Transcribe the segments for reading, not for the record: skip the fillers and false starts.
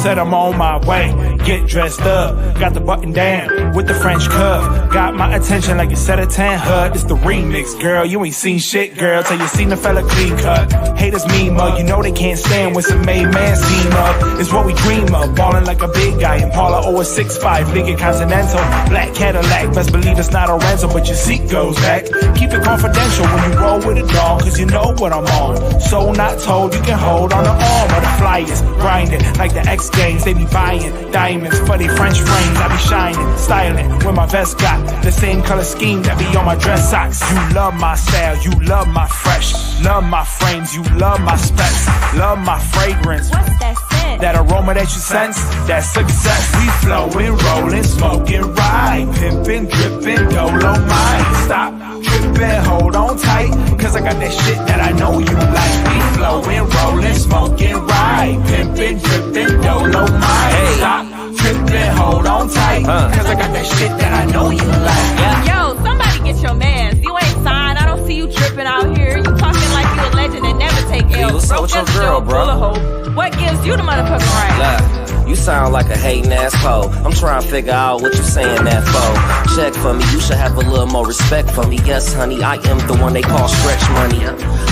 said I'm on my way. Get dressed up, got the button down with the French cuff. Got my attention like you said a 10 hood. It's the remix, girl. You ain't seen shit, girl, till you seen the fella clean cut. Haters mean mug, you know they can't stand when some made man steam up. It's what we dream of, ballin' like a big guy. Impala or a 6'5", big and continental. Black Cadillac, best believe it's not a rental, but your seat goes back. Keep it confidential when you roll with a dog, cause you know what I'm on. So not told, you can hold on the arm of the flyers. Grinding like the X Games, they be buying diamonds for they French frames. I be shining, styling when my vest got the same color scheme that be on my dress socks. You love my style, you love my fresh, love my frames, you love my specs, love my fragrance. What's that scent? That aroma that you sense, that success. We flowin', rollin', smoking, ride, pimpin', drippin', Dolomite. Stop trippin', hold on tight, cause I got that shit that I know you like. We flowin', rollin', smoking, ride, pimpin', drippin', Dolomite. Stop trippin', hold on tight, cause I got that shit that I know you like. Yo, somebody get your mans. You ain't signed. I don't see you tripping out here. You talking like you a legend and never take L's. What's up with your girl, bro? What gives you the motherfucking right? You sound like a hating ass hoe. I'm trying to figure out what you saying that for. Check for me, you should have a little more respect for me. Yes, honey, I am the one they call stretch money.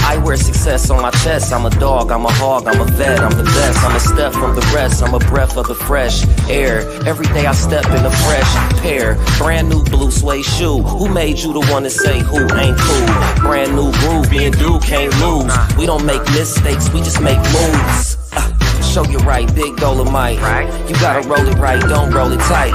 I wear success on my chest. I'm a dog, I'm a hog, I'm a vet, I'm the best. I'm a step from the rest, I'm a breath of the fresh air. Every day I step in a fresh pair. Brand new blue suede shoe. Who made you the one to say who ain't cool? Brand new groove, me and dude can't lose. We don't make mistakes, we just make moves. Show you right, big Dolomite. You gotta roll it right, don't roll it tight.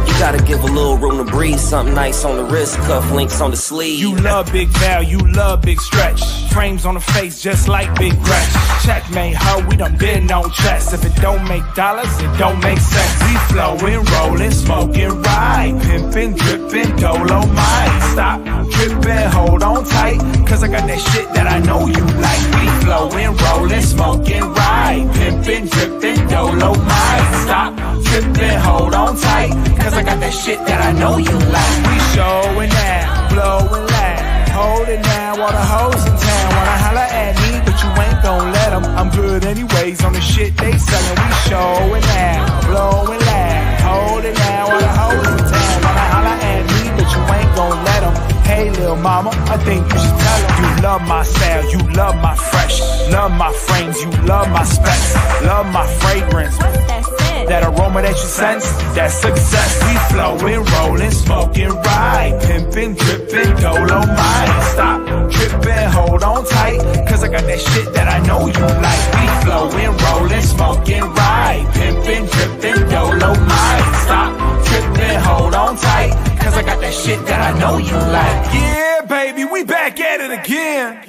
You gotta give a little room to breathe. Something nice on the wrist, cuff links on the sleeve. You love big Val, you love big stretch. Frames on the face just like big Gretch. Checkmate, ho, we done been on chess. If it don't make dollars, it don't make sense. We flowin', rollin', smoking, ride, pimpin', drippin', Dolomite. Stop trippin', hold on tight, cause I got that shit that I know you like. We flowin', rollin', smoking, ride, pimpin', drippin', Dolomite. Stop trippin', hold on tight, cause I got that shit that I know you like. We showin' out, blowin' loud, holdin' now, all the hoes in town wanna holla at me, but you ain't gon' let them. I'm good anyways on the shit they sellin'. We showin' out, blowin' loud, holdin' now, all the hoes in town wanna holla at me, but you ain't gon' let them. Hey, lil' mama, I think you should tell them. You love my style, you love my fresh, love my frames, you love my specs, love my fragrance. What's that scent? That aroma that you sense, that success. We flowin', rollin', smoking, ride, pimpin', drippin', Dolomite. Stop trippin', hold on tight, cause I got that shit that I know you like. We flowin', rollin', smoking, ride, pimpin', drippin', Dolomite. Stop trippin', hold on tight, cause I got that shit that I know you like. Yeah, baby, we back at it again.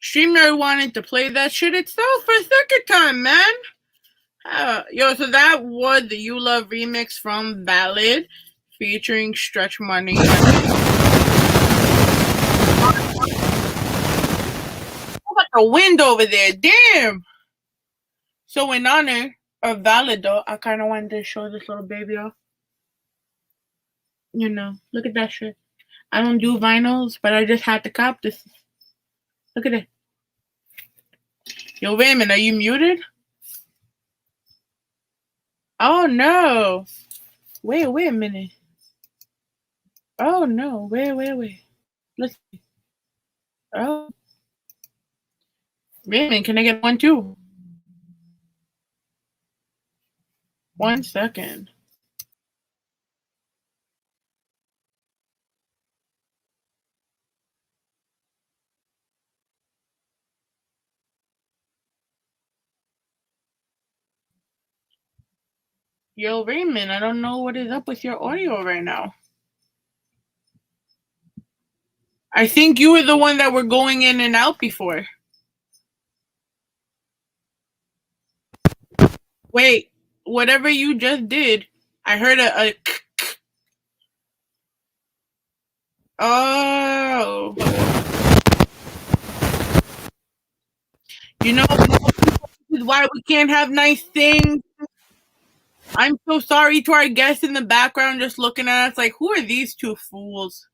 StreamYard wanted to play that shit itself for a second time, man. Yo, so that was the You Love remix from Valid featuring Stretch Money. Look at the wind over there, damn. So in honor of Valid, though, I kind of wanted to show this little baby off. You know, look at that shit. I don't do vinyls, but I just had to cop this. Look at it. Yo, wait a minute, are you muted? Oh no. Wait a minute. Oh no, wait. Let's see. Oh. Wait a minute, can I get one too? 1 second. Yo, Raymond, I don't know what is up with your audio right now. I think you were the one that were going in and out before. Wait, whatever you just did, I heard a oh. You know, this is why we can't have nice things. I'm so sorry to our guests in the background just looking at us like, who are these two fools?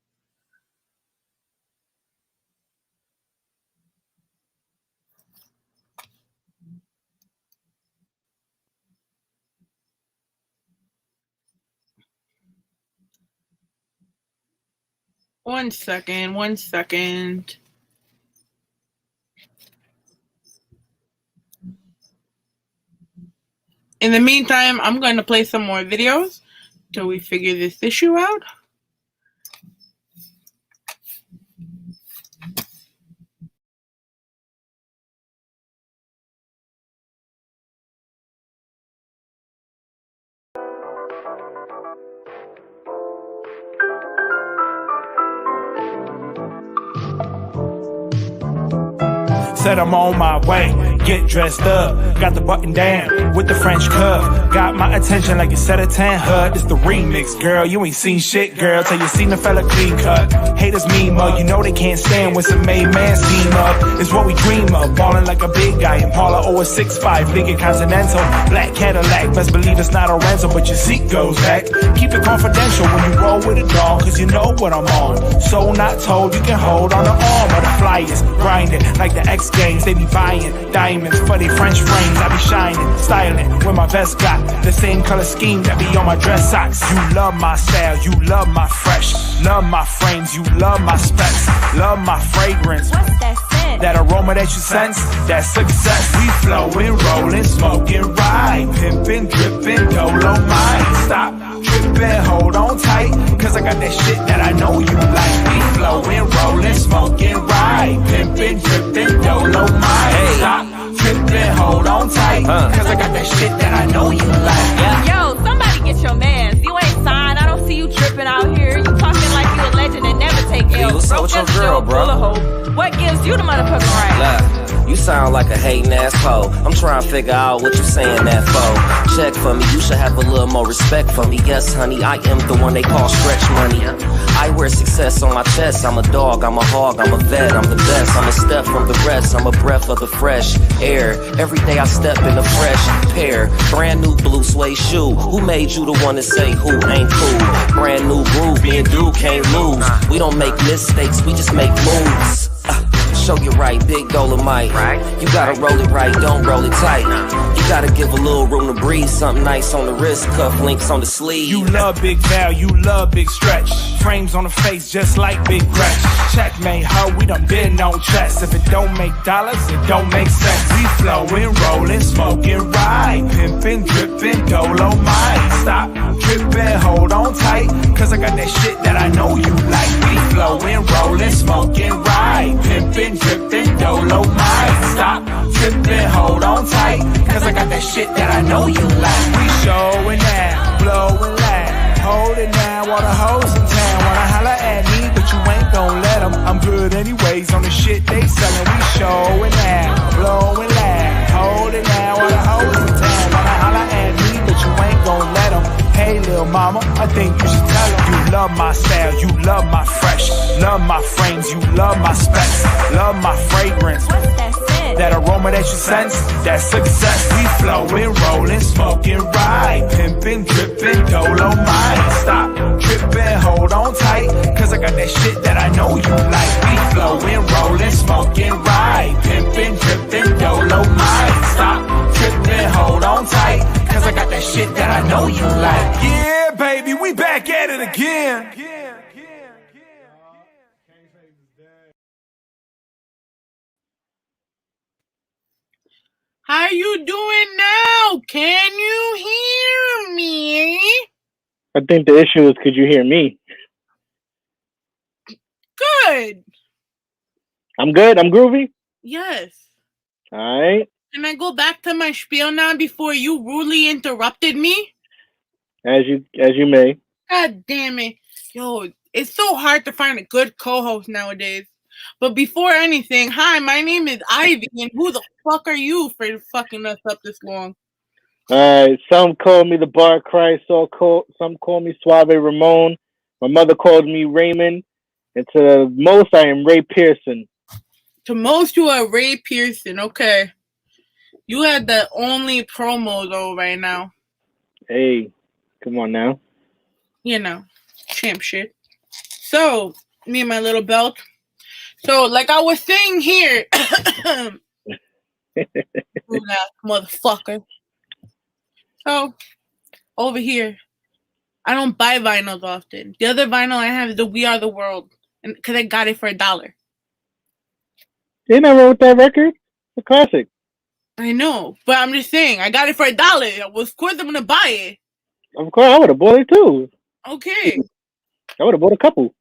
One second. In the meantime, I'm going to play some more videos till we figure this issue out. Said I'm on my way, get dressed up. Got the button down with the French cuff. Got my attention like you said a 10 HUD. It's the remix, girl. You ain't seen shit, girl. Till you seen the fella clean cut. Haters meme up, you know they can't stand when some made man team up. It's what we dream of, ballin' like a big guy. Impala or a 6'5", big Continental. Black Cadillac, best believe it's not a rental, but your seat goes back. Keep it confidential when you roll with a dog, cause you know what I'm on. So not told, you can hold on the arm of the flyers. Grinding like the X Games, they be buying diamonds for they French frames. I be shining, styling when my vest got the same color scheme that be on my dress socks. You love my style, you love my fresh, love my frames, you love my specs, love my fragrance. What's that scent? That aroma that you sense, that success. We flowin', rollin', smoking, ride, pimpin', drippin', Dolomite. Stop trippin', hold on tight, cause I got that shit that I know you like. We flowin', rollin', smoking, ride, pimpin', drippin', Dolomite. Stop trippin', hold on tight, cause I got that shit that I know you like. Yo, somebody get your mans. You ain't signed. I don't see you tripping out here. You talking like you a legend and never take L's. what's up with your girl, bro? What gives you the motherfucking right? Look, you sound like a hating ass hoe. I'm trying to figure out what you saying that for. Check for me, you should have a little more respect for me. Yes, honey, I am the one they call stretch money. I wear success on my chest. I'm a dog, I'm a hog, I'm a vet, I'm the best. I'm a step from the rest, I'm a breath of the fresh air. Every day I step in a fresh pair. Brand new blue suede shoe. Who made you the one to say who ain't cool? Brand new groove, me and dude can't lose. We don't make mistakes, we just make moves. Show you right, big Dolomite. You gotta roll it right, don't roll it tight. You gotta give a little room to breathe. Something nice on the wrist, cuff links on the sleeve. You love big Val, you love big stretch. Frames on the face just like big Gretch. Checkmate, ho, we done been on chess. If it don't make dollars, it don't make sense. We flowin', rollin', smoking, ride, pimpin', drippin', Dolomite. Stop trippin', hold on tight, cause I got that shit that I know you like. We flowin', rollin', smoking, ride, pimpin', drippin', Dolomite. Stop trippin', hold on tight, cause I got that shit that I know you like. We showin' out, blowin' loud, holdin' now, all the hoes in town wanna holla at me, but you ain't gon' let them. I'm good anyways on the shit they sellin'. We showin' out, blowin' loud, holdin' now, all the hoes in town wanna holla at me, but you ain't gon' let them. Hey, lil' mama, I think you should tell them. You love my style, you love my fresh, love my frames, you love my specs, love my fragrance. What's that scent? That aroma that you sense, that success. We flowin', rollin', smoking, ride, pimpin', drippin', Dolomite. Stop trippin', hold on tight, cause I got that shit that I know you like. We flowin', rollin', smoking, ride, pimpin', drippin', Dolomite. Stop trippin', hold on tight, cause I got that shit that I know you like. Yeah, baby, we back at it again. How you doing now? Can you hear me? I think the issue is, could you hear me? Good. I'm good. I'm groovy. Yes. All right. Can I go back to my spiel now before you rudely interrupted me? As you may. God damn it. Yo, it's so hard to find a good co-host nowadays. But before anything, hi, my name is Ivy, and who the fuck are you for fucking us up this long? All right. Some call me the Bar Christ. Some call me Suave Ramon. My mother called me Raymond. And to most, I am Ray Pearson. To most, you are Ray Pearson. Okay. You had the only promo, though, right now. Hey, come on now. You know, champ shit. So, me and my little belt. So, like I was saying here, motherfucker. So, over here, I don't buy vinyls often. The other vinyl I have is the We Are the World, and because I got it for $1. Ain't nothing wrong with that record. It's a classic. I know, but I'm just saying, I got it for $1. Of course, I'm gonna buy it. Of course, I would have bought it too. Okay, I would have bought a couple.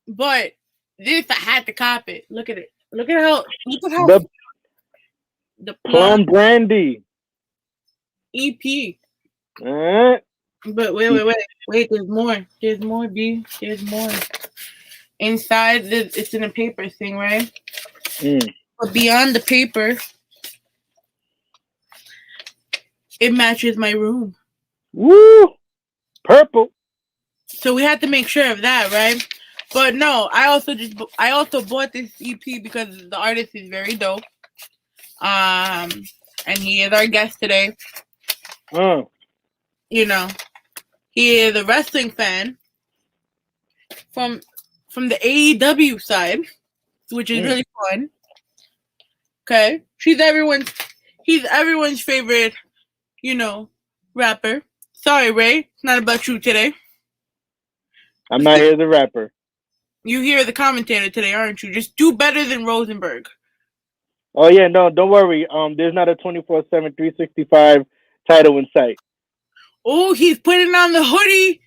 but this I had to cop it. Look at it. Look at how. The the Plum Brandy. EP. Alright. But wait. There's more. There's more, B. There's more. Inside, it's in a paper thing, right? But beyond the paper, it matches my room. Woo! Purple. So we had to make sure of that, right? But no, I also bought this EP because the artist is very dope. And he is our guest today. You know, he is a wrestling fan from the AEW side, which is really fun. Okay, he's everyone's favorite, rapper. Sorry, Ray, it's not about you today. I'm not here as a rapper. You hear the commentator today, aren't you? Just do better than Rosenberg. Oh yeah, no, don't worry. There's not a 24/7, 365 title in sight. Oh, he's putting on the hoodie.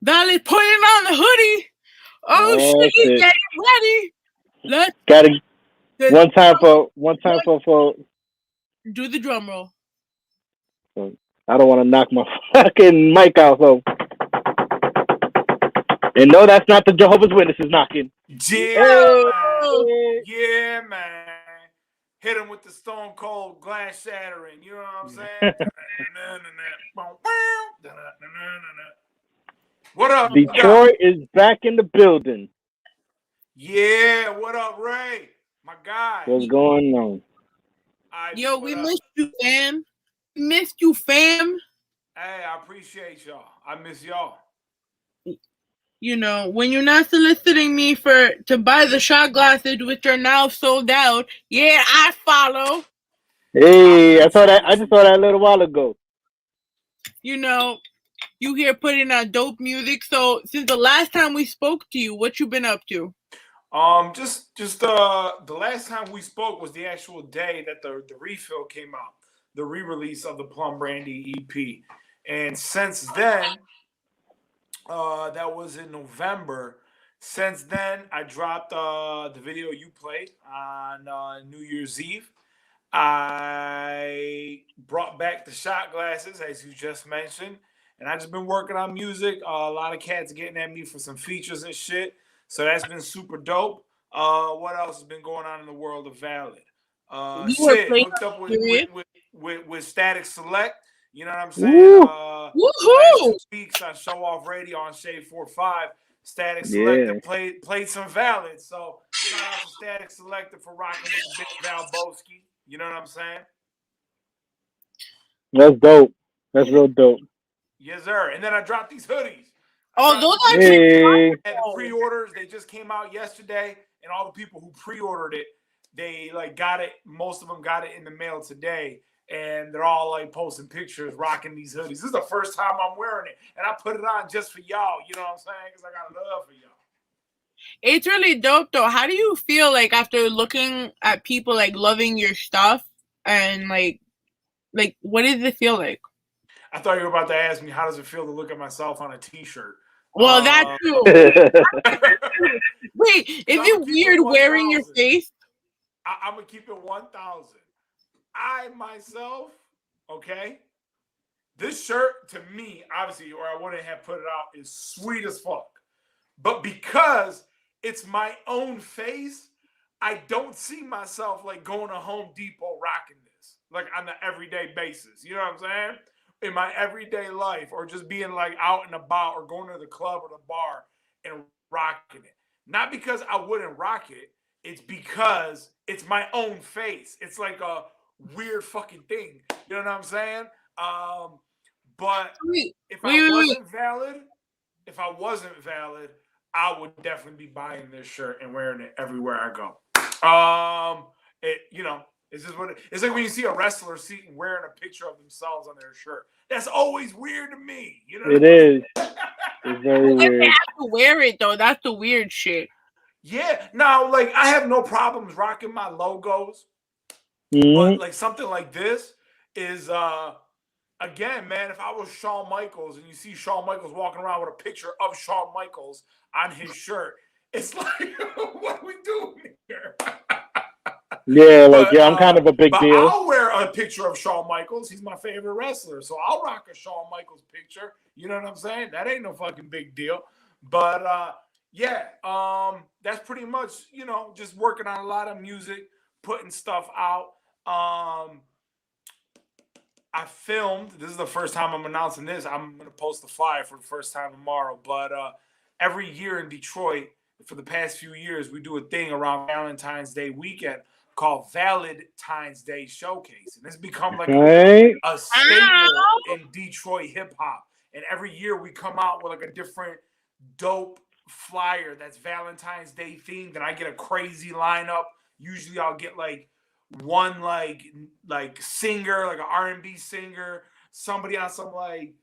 Valid putting on the hoodie. Oh shit, he's getting ready. Let's one time for do the drum roll. I don't want to knock my fucking mic out, so. And no, that's not the Jehovah's Witnesses knocking. Yeah, man. Hit him with the Stone Cold glass shattering. You know what I'm saying? What up? Detroit is back in the building. Yeah, what up, Ray? My guy. What's going on? Yo, we missed you, fam. We missed you, fam. Hey, I appreciate y'all. I miss y'all. You know, when you're not soliciting me to buy the shot glasses, which are now sold out, yeah, I follow. Hey, I just saw that a little while ago. You know, you here putting out dope music. So since the last time we spoke to you, what you been up to? Just the last time we spoke was the actual day that the refill came out, the re-release of the Plum Brandy EP, and since then, that was in November. Since then, I dropped the video you played on New Year's Eve. I brought back the shot glasses, as you just mentioned, and I've just been working on music. A lot of cats getting at me for some features and shit. So that's been super dope. What else has been going on in the world of Valid? Hooked up with Static Select. You know what I'm saying? Last 2 weeks on Show Off Radio on Shade 45, Static Selector played some Valid. So shout out to Static Selector for rocking with the big Val Boski. You know what I'm saying? That's dope. That's real dope. Yes, sir. And then I dropped these hoodies. Those are the pre-orders. They just came out yesterday, and all the people who pre-ordered it, they got it. Most of them got it in the mail today, and they're all posting pictures, rocking these hoodies. This is the first time I'm wearing it, and I put it on just for y'all. You know what I'm saying? Because I got love for y'all. It's really dope, though. How do you feel after looking at people loving your stuff, and what does it feel like? I thought you were about to ask me, how does it feel to look at myself on a T-shirt? Well, that too. Wait, is it weird wearing your face? I'm going to keep it 1,000. I myself, okay, this shirt to me, obviously, or I wouldn't have put it out, is sweet as fuck. But because it's my own face, I don't see myself going to Home Depot rocking this, on an everyday basis. You know what I'm saying? In my everyday life, or just being out and about, or going to the club or the bar and rocking it. Not because I wouldn't rock it, it's because it's my own face. It's a weird fucking thing. You know what I'm saying? But if I wasn't valid, I would definitely be buying this shirt and wearing it everywhere I go. It's just it's like when you see a wrestler wearing a picture of themselves on their shirt. That's always weird to me. You know, it is. It's very weird. They have to wear it though. That's the weird shit. Yeah. Now, like, I have no problems rocking my logos, but like something like this is again, man, if I was Shawn Michaels and you see Shawn Michaels walking around with a picture of Shawn Michaels on his shirt, it's like, what are we doing here? Yeah, I'm kind of a big deal. I'll wear a picture of Shawn Michaels. He's my favorite wrestler, so I'll rock a Shawn Michaels picture. You know what I'm saying? That ain't no fucking big deal. But that's pretty much, just working on a lot of music, putting stuff out. I filmed. This is the first time I'm announcing this. I'm going to post the flyer for the first time tomorrow. But every year in Detroit, for the past few years, we do a thing around ValidTines Day weekend called ValidTines Day Showcase. And it's become like a staple in Detroit hip-hop. And every year we come out with like a different dope flyer that's Valentine's Day themed. And I get a crazy lineup. Usually I'll get like one like singer, like an R&B singer, somebody on some like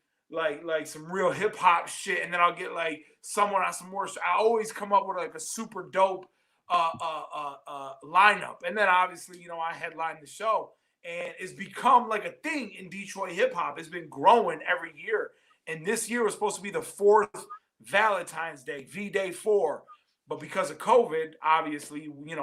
some real hip hop shit, and then I'll get like someone on some more. I always come up with like a super dope lineup, and then obviously I headline the show, and it's become like a thing in Detroit hip hop. It's been growing every year, and this year was supposed to be the 4th Valentine's Day, V-Day 4, but because of COVID, obviously we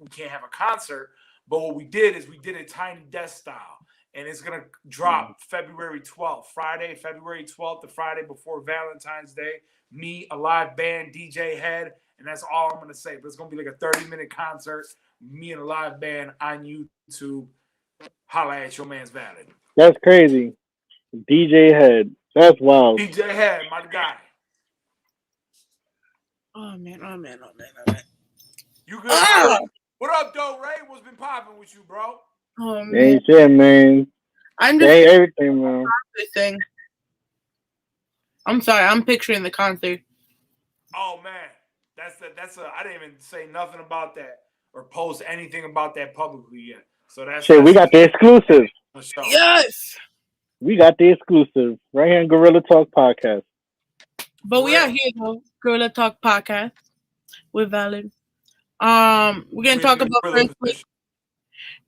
can't have a concert. But what we did is we did it tiny desk style, and it's going to drop February 12th, Friday, February 12th, the Friday before Valentine's Day. Me, a live band, DJ Head, and that's all I'm going to say. But it's going to be like a 30-minute concert, me and a live band on YouTube. Holla at your man's Valid. That's crazy. DJ Head. That's wild. DJ Head, my guy. Oh, man. You good? What up, though, Ray? What's been popping with you, bro? Oh, man. Ain't shit, man. I'm just everything, man. Thing. I'm sorry. I'm picturing the concert. Oh, man. I didn't even say nothing about that or post anything about that publicly yet. So that's we got the exclusive. Yes. We got the exclusive right here in Gorilla Talk Podcast. But we are here though, Gorilla Talk Podcast with Valid. We're gonna talk about first,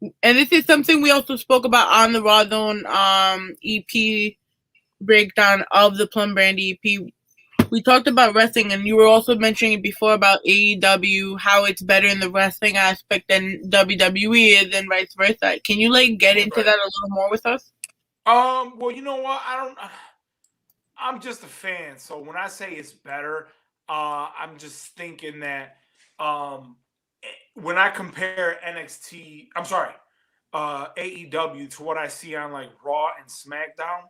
and this is something we also spoke about on the Raw Zone EP breakdown of the Plum Brand EP. We talked about wrestling, and you were also mentioning before about AEW, how it's better in the wrestling aspect than WWE is, and vice versa. Can you get into that a little more with us? Well, you know what? I'm just a fan, so when I say it's better, I'm just thinking that when I compare AEW to what I see on like Raw and SmackDown,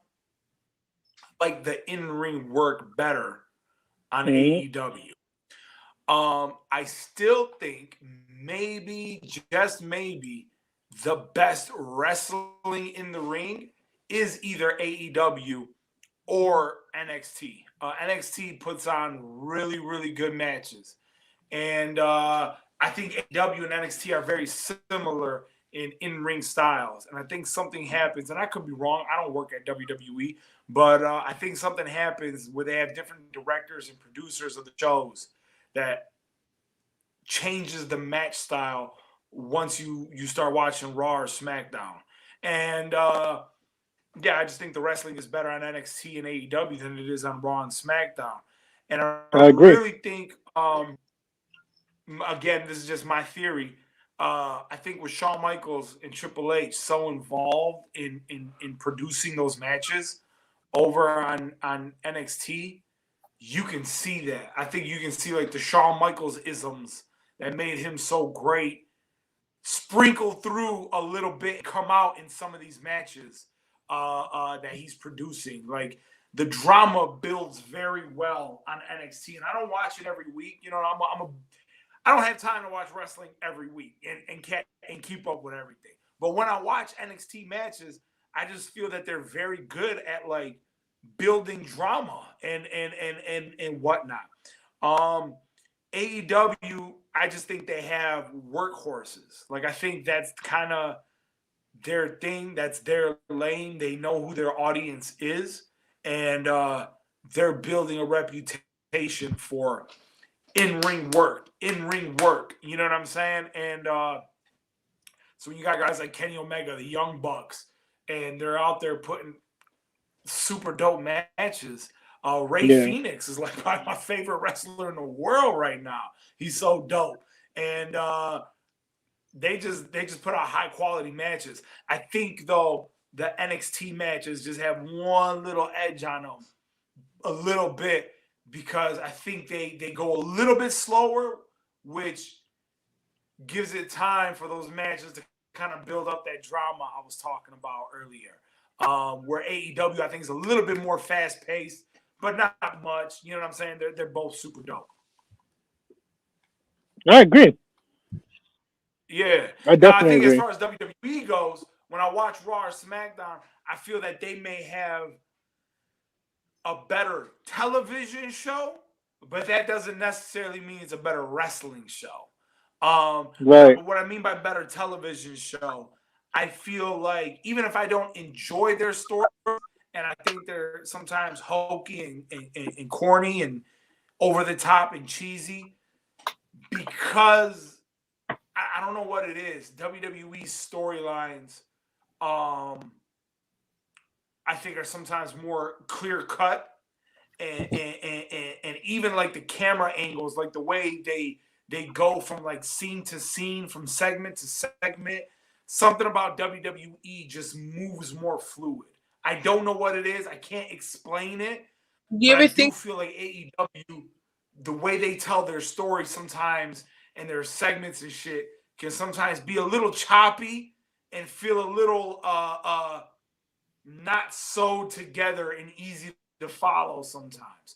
like the in-ring work better on AEW. I still think just maybe, the best wrestling in the ring is either AEW or NXT. NXT puts on really, really good matches. And I think AEW and NXT are very similar in-ring styles. And I think something happens, and I could be wrong. I don't work at WWE, but I think something happens where they have different directors and producers of the shows that changes the match style once you start watching Raw or SmackDown. And I just think the wrestling is better on NXT and AEW than it is on Raw and SmackDown. And I agree. Really think, again, this is just my theory. I think with Shawn Michaels and Triple H so involved in producing those matches over on NXT, you can see that. I think you can see like the Shawn Michaels isms that made him so great sprinkle through a little bit, come out in some of these matches that he's producing. Like the drama builds very well on NXT, and I don't watch it every week. I don't have time to watch wrestling every week and keep up with everything. But when I watch NXT matches, I just feel that they're very good at like building drama and whatnot. AEW, I just think they have workhorses. Like, I think that's kind of their thing. That's their lane. They know who their audience is, and they're building a reputation for in-ring work. You know what I'm saying? And so when you got guys like Kenny Omega, the Young Bucks, and they're out there putting super dope matches. Ray Phoenix is like probably my favorite wrestler in the world right now. He's so dope, and they just put out high quality matches. I think though the NXT matches just have one little edge on them, a little bit, because I think they go a little bit slower, which gives it time for those matches to kind of build up that drama I was talking about earlier. Where AEW, I think, is a little bit more fast-paced, but not much. You know what I'm saying? They're both super dope. I agree. Yeah. I definitely agree. As far as WWE goes, when I watch Raw or SmackDown, I feel that they may have a better television show, but that doesn't necessarily mean it's a better wrestling show. Right. But what I mean by better television show, I feel like even if I don't enjoy their story, and I think they're sometimes hokey and corny and over the top and cheesy, because I don't know what it is. WWE storylines, I think, are sometimes more clear cut, and even like the camera angles, like the way they go from like scene to scene, from segment to segment. Something about WWE just moves more fluid. I don't know what it is. I can't explain it. Do you ever think? I do feel like AEW, the way they tell their story sometimes and their segments and shit, can sometimes be a little choppy and feel a little not so together and easy to follow sometimes.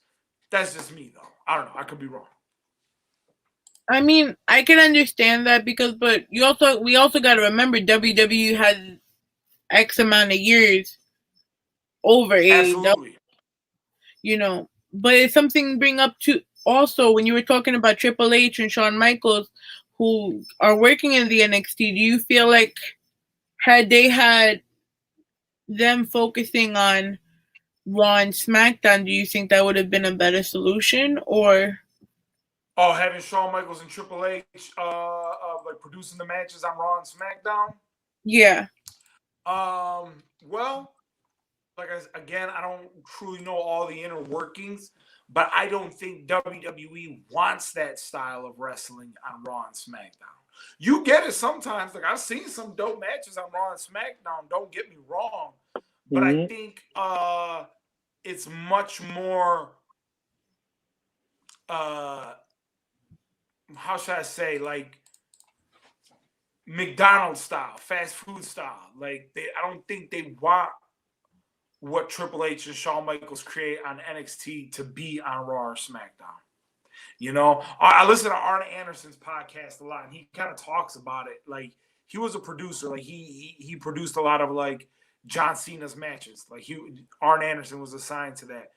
That's just me, though. I don't know. I could be wrong. I mean, I can understand that but we also got to remember WWE had X amount of years over AEW. You know, but it's something to bring up to also when you were talking about Triple H and Shawn Michaels, who are working in the NXT. Do you feel like had they had them focusing on Raw and SmackDown, do you think that would have been a better solution, or? Oh, having Shawn Michaels and Triple H like producing the matches on Raw and SmackDown? Yeah. Well, I don't truly know all the inner workings, but I don't think WWE wants that style of wrestling on Raw and SmackDown. You get it sometimes. Like, I've seen some dope matches on Raw and SmackDown, don't get me wrong. But I think it's much more how should I say, like McDonald's style, fast food style. Like, I don't think they want what Triple H and Shawn Michaels create on NXT to be on Raw or SmackDown. You know, I listen to Arn Anderson's podcast a lot, and he kind of talks about it. Like, he was a producer. Like, he produced a lot of like John Cena's matches. Like, Arn Anderson was assigned to that.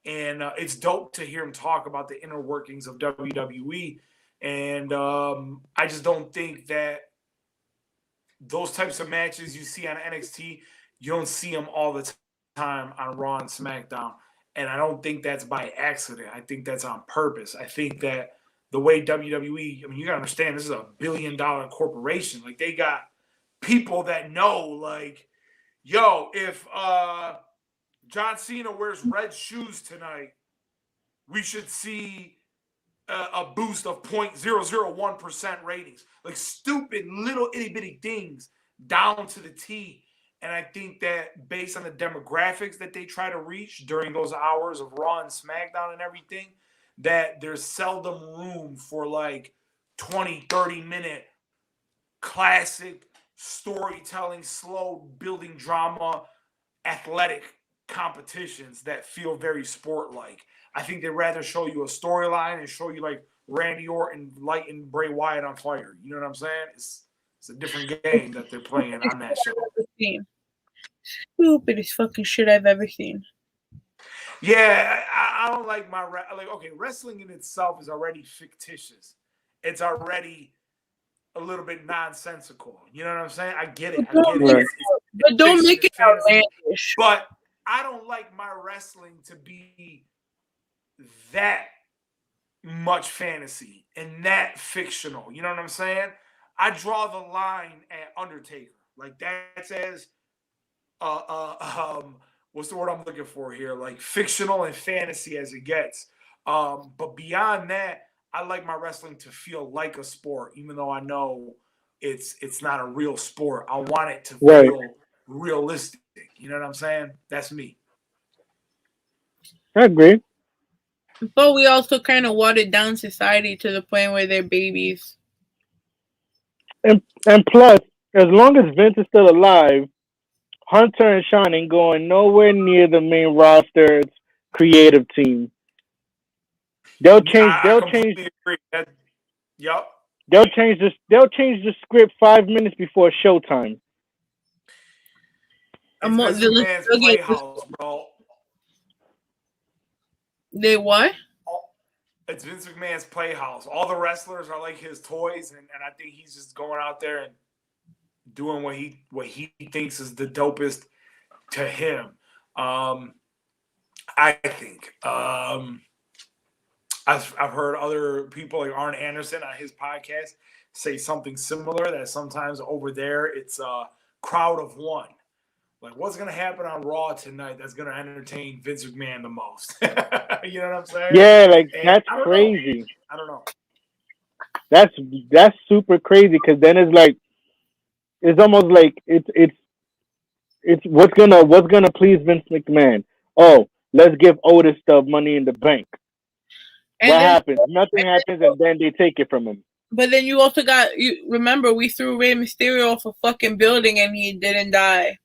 And it's dope to hear him talk about the inner workings of WWE. And I just don't think that those types of matches you see on NXT, you don't see them all the time on Raw and SmackDown. And I don't think that's by accident. I think that's on purpose. I think that the way WWE, I mean, you got to understand, this is $1 billion corporation. Like, they got people that know, like, yo, if John Cena wears red shoes tonight, we should see a boost of 0.001% ratings. Like, stupid little itty bitty things down to the T. And I think that based on the demographics that they try to reach during those hours of Raw and SmackDown and everything, that there's seldom room for like 20, 30-minute classic storytelling, slow building drama, athletic competitions that feel very sport-like. I think they'd rather show you a storyline and show you like Randy Orton lighting Bray Wyatt on fire. You know what I'm saying? It's a different game that they're playing on that show. Stupidest fucking shit I've ever seen. Yeah, I don't like okay, wrestling in itself is already fictitious. It's already a little bit nonsensical. You know what I'm saying? I get it. Right. But don't Fiction, make it's it fantasy. outlandish. But I don't like my wrestling to be that much fantasy and that fictional. You know what I'm saying? I draw the line at Undertaker. Like that's as what's the word I'm looking for here? Like fictional and fantasy as it gets. But beyond that, I like my wrestling to feel like a sport, even though I know it's not a real sport. I want it to feel realistic. You know what I'm saying? That's me. I agree. But we also kind of watered down society to the point where they're babies. And plus, as long as Vince is still alive, Hunter and Sean ain't going nowhere near the main roster's creative team. They'll change. I completely agree. Yep. They'll change this. They'll change the script 5 minutes before showtime. It's Vince McMahon's playhouse, bro. They what? It's Vince McMahon's playhouse. All the wrestlers are like his toys, and I think he's just going out there and doing what he thinks is the dopest to him. I think. I've heard other people like Arn Anderson on his podcast say something similar, that sometimes over there it's a crowd of one. Like, what's going to happen on Raw tonight that's going to entertain Vince McMahon the most? You know what I'm saying? Yeah, like, that's crazy. I don't know. That's super crazy, because then it's like, it's almost like it's what's gonna please Vince McMahon. Oh, let's give Otis the Money in the Bank. And what happens? Nothing happens, and then they take it from him. But then you also remember, we threw Rey Mysterio off a fucking building and he didn't die.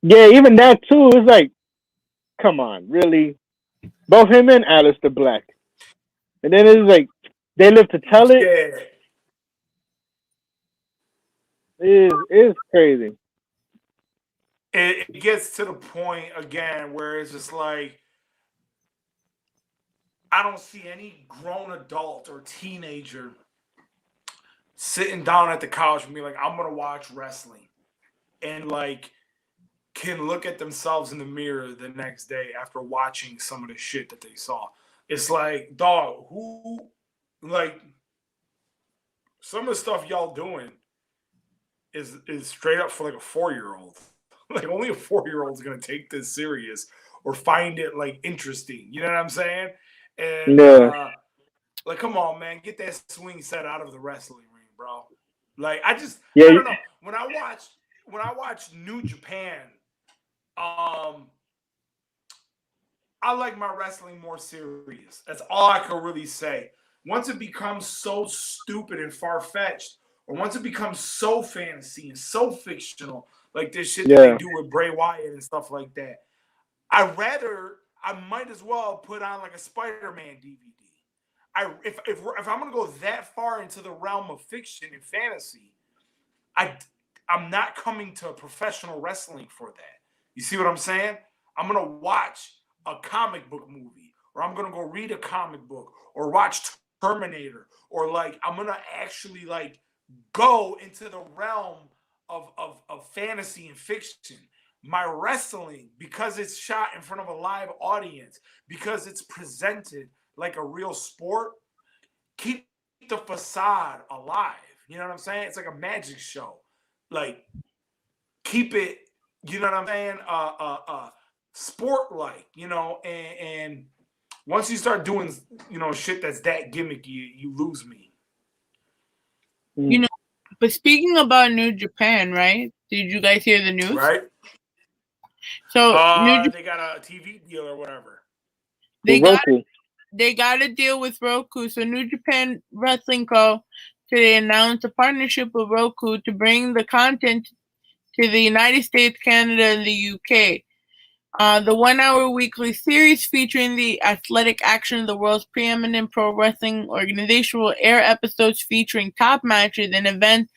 Yeah, even that too. It's like, come on, really? Both him and Aleister Black. And then it's like, they live to tell it. Yeah. It's crazy. It gets to the point again where it's just like, I don't see any grown adult or teenager sitting down at the couch and be like, I'm going to watch wrestling, and like can look at themselves in the mirror the next day after watching some of the shit that they saw. It's like, dog, like, some of the stuff y'all doing is straight up for like a 4-year-old. Like, only a 4-year-old is going to take this serious or find it like interesting. You know what I'm saying? And like, come on, man, get that swing set out of the wrestling ring, bro. Like, I don't know. When I watch New Japan, I like my wrestling more serious. That's all I can really say. Once it becomes so stupid and far-fetched, or once it becomes so fantasy and so fictional, like this shit that they do with Bray Wyatt and stuff like that, I might as well put on like a Spider-Man DVD. If I'm gonna go that far into the realm of fiction and fantasy, I'm not coming to professional wrestling for that. You see what I'm saying? I'm gonna watch a comic book movie, or I'm gonna go read a comic book, or watch Terminator, or like I'm gonna actually like go into the realm of fantasy and fiction. My wrestling, because it's shot in front of a live audience, because it's presented like a real sport, keep the facade alive. You know what I'm saying? It's like a magic show. Like, keep it, you know what I'm saying? Sport-like, you know, and once you start doing, you know, shit that's that gimmicky, you lose me. You know, but speaking about New Japan, right? Did you guys hear the news? Right. So they got a TV deal or whatever. They got a deal with Roku. So New Japan Wrestling Co. today announced a partnership with Roku to bring the content to the United States, Canada, and the UK. The 1-hour weekly series featuring the athletic action of the world's preeminent pro wrestling organization will air episodes featuring top matches and events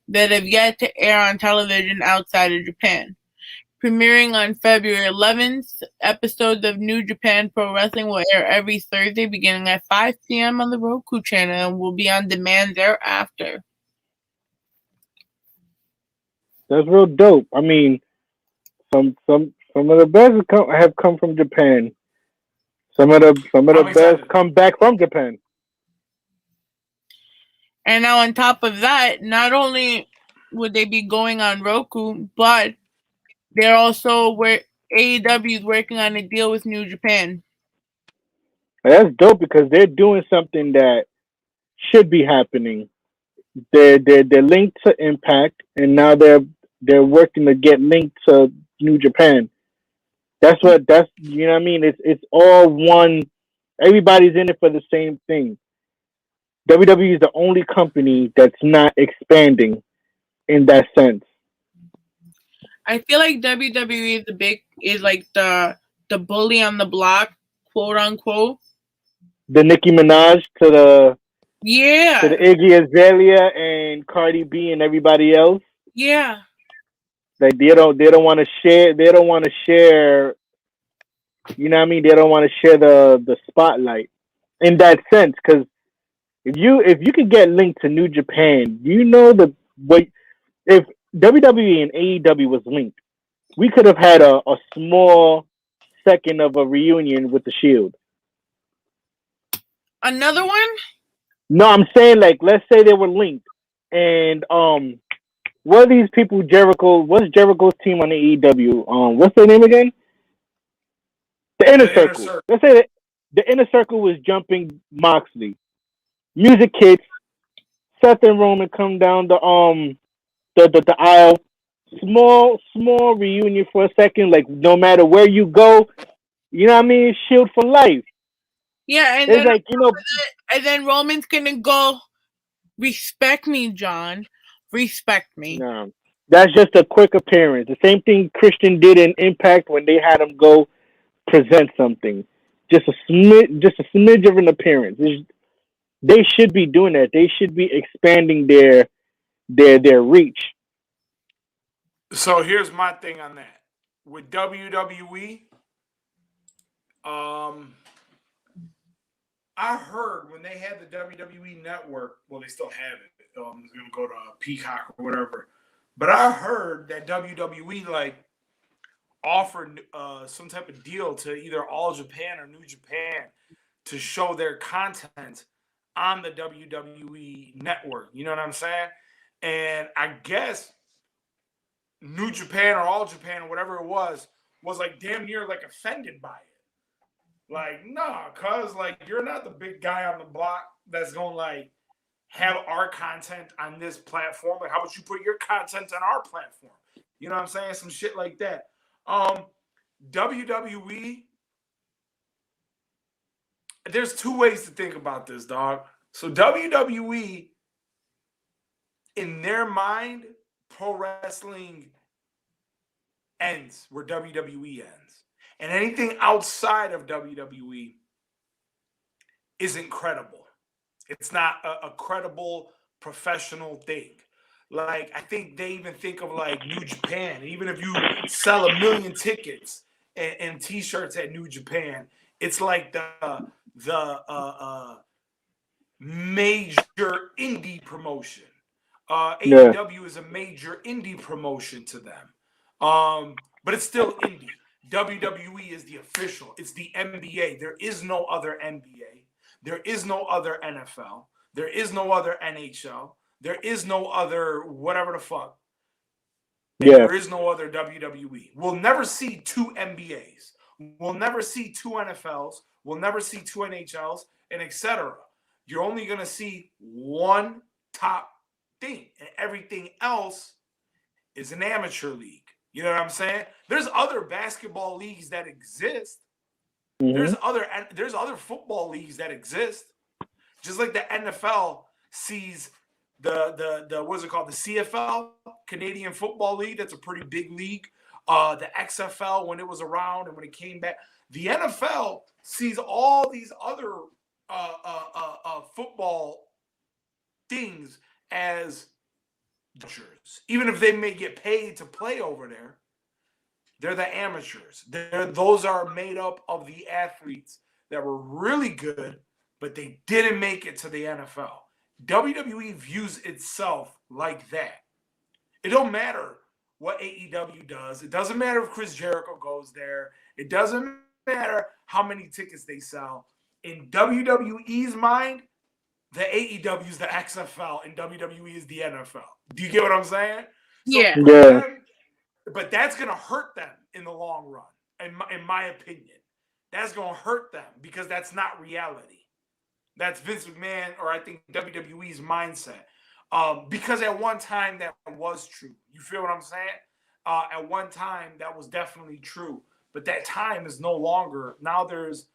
that have yet to air on television outside of Japan. premiering on February 11th. Episodes of New Japan Pro Wrestling will air every Thursday beginning at 5 p.m. on the Roku channel and will be on demand thereafter. That's real dope. I mean, some of the best have come from Japan. Some of the best come back from Japan. And now on top of that, not only would they be going on Roku, but they're also where AEW is working on a deal with New Japan. That's dope because they're doing something that should be happening. They're linked to Impact, and now they're working to get linked to New Japan. That's you know what I mean. It's all one. Everybody's in it for the same thing. WWE is the only company that's not expanding in that sense. I feel like WWE is like the bully on the block, quote unquote. The Nicki Minaj to the Yeah. Iggy Azalea and Cardi B and everybody else. Yeah. Like they don't want to share. They don't want to share. You know what I mean? They don't want to share the spotlight in that sense. Because if you could get linked to New Japan, you know if WWE and AEW was linked, we could have had a small second of a reunion with the Shield. Another one? No, I'm saying like let's say they were linked, and what are these people? Jericho. What's Jericho's team on the AEW? What's their name again? The Inner Circle. Let's say that the Inner Circle was jumping Moxley. Music hits. Seth and Roman come down the aisle. Small reunion for a second. Like no matter where you go, you know what I mean. Shield for life. Yeah, and it's then like and then Roman's gonna go. Respect me, John. Respect me. No, that's just a quick appearance. The same thing Christian did in Impact when they had him go present something. Just a smidge of an appearance. They should be doing that. They should be expanding their reach. So here's my thing on that. With WWE, I heard when they had the WWE Network, well, they still have it. It's going to go to Peacock or whatever. But I heard that WWE offered some type of deal to either All Japan or New Japan to show their content on the WWE Network. You know what I'm saying? And I guess New Japan or All Japan or whatever it was like damn near like offended by it. Like, nah, cuz like you're not the big guy on the block that's gonna like have our content on this platform. Like, how about you put your content on our platform? You know what I'm saying? Some shit like that. WWE, there's two ways to think about this, dog. So WWE, in their mind, pro wrestling ends where WWE ends. And anything outside of WWE isn't credible. It's not a credible professional thing. Like, I think they even think of like New Japan. Even if you sell 1 million tickets and t-shirts at New Japan, it's like the major indie promotion. AEW is a major indie promotion to them. But it's still indie. WWE is the official. It's the NBA. There is no other NBA. There is no other NFL. There is no other NHL. There is no other whatever the fuck. And there is no other WWE. We'll never see 2 NBAs. We'll never see 2 NFLs. We'll never see 2 NHLs, and etc. You're only going to see one top thing, and everything else is an amateur league. You know what I'm saying? There's other basketball leagues that exist. Mm-hmm. There's other football leagues that exist. Just like the NFL sees the what's it called? The CFL, Canadian Football League. That's a pretty big league. The XFL when it was around and when it came back. The NFL sees all these other football things as even if they may get paid to play over there, They're the amateurs. Those are made up of the athletes that were really good, but they didn't make it to the NFL. WWE views itself like that. It don't matter what AEW does. It doesn't matter if Chris Jericho goes there. It doesn't matter how many tickets they sell. In WWE's mind, the AEW is the XFL and WWE is the NFL. Do you get what I'm saying? So Yeah. for them, but that's going to hurt them in the long run, in my opinion. That's going to hurt them because that's not reality. That's Vince McMahon, or I think WWE's mindset. Because at one time that was true. You feel what I'm saying? At one time that was definitely true. But that time is no longer. Now there's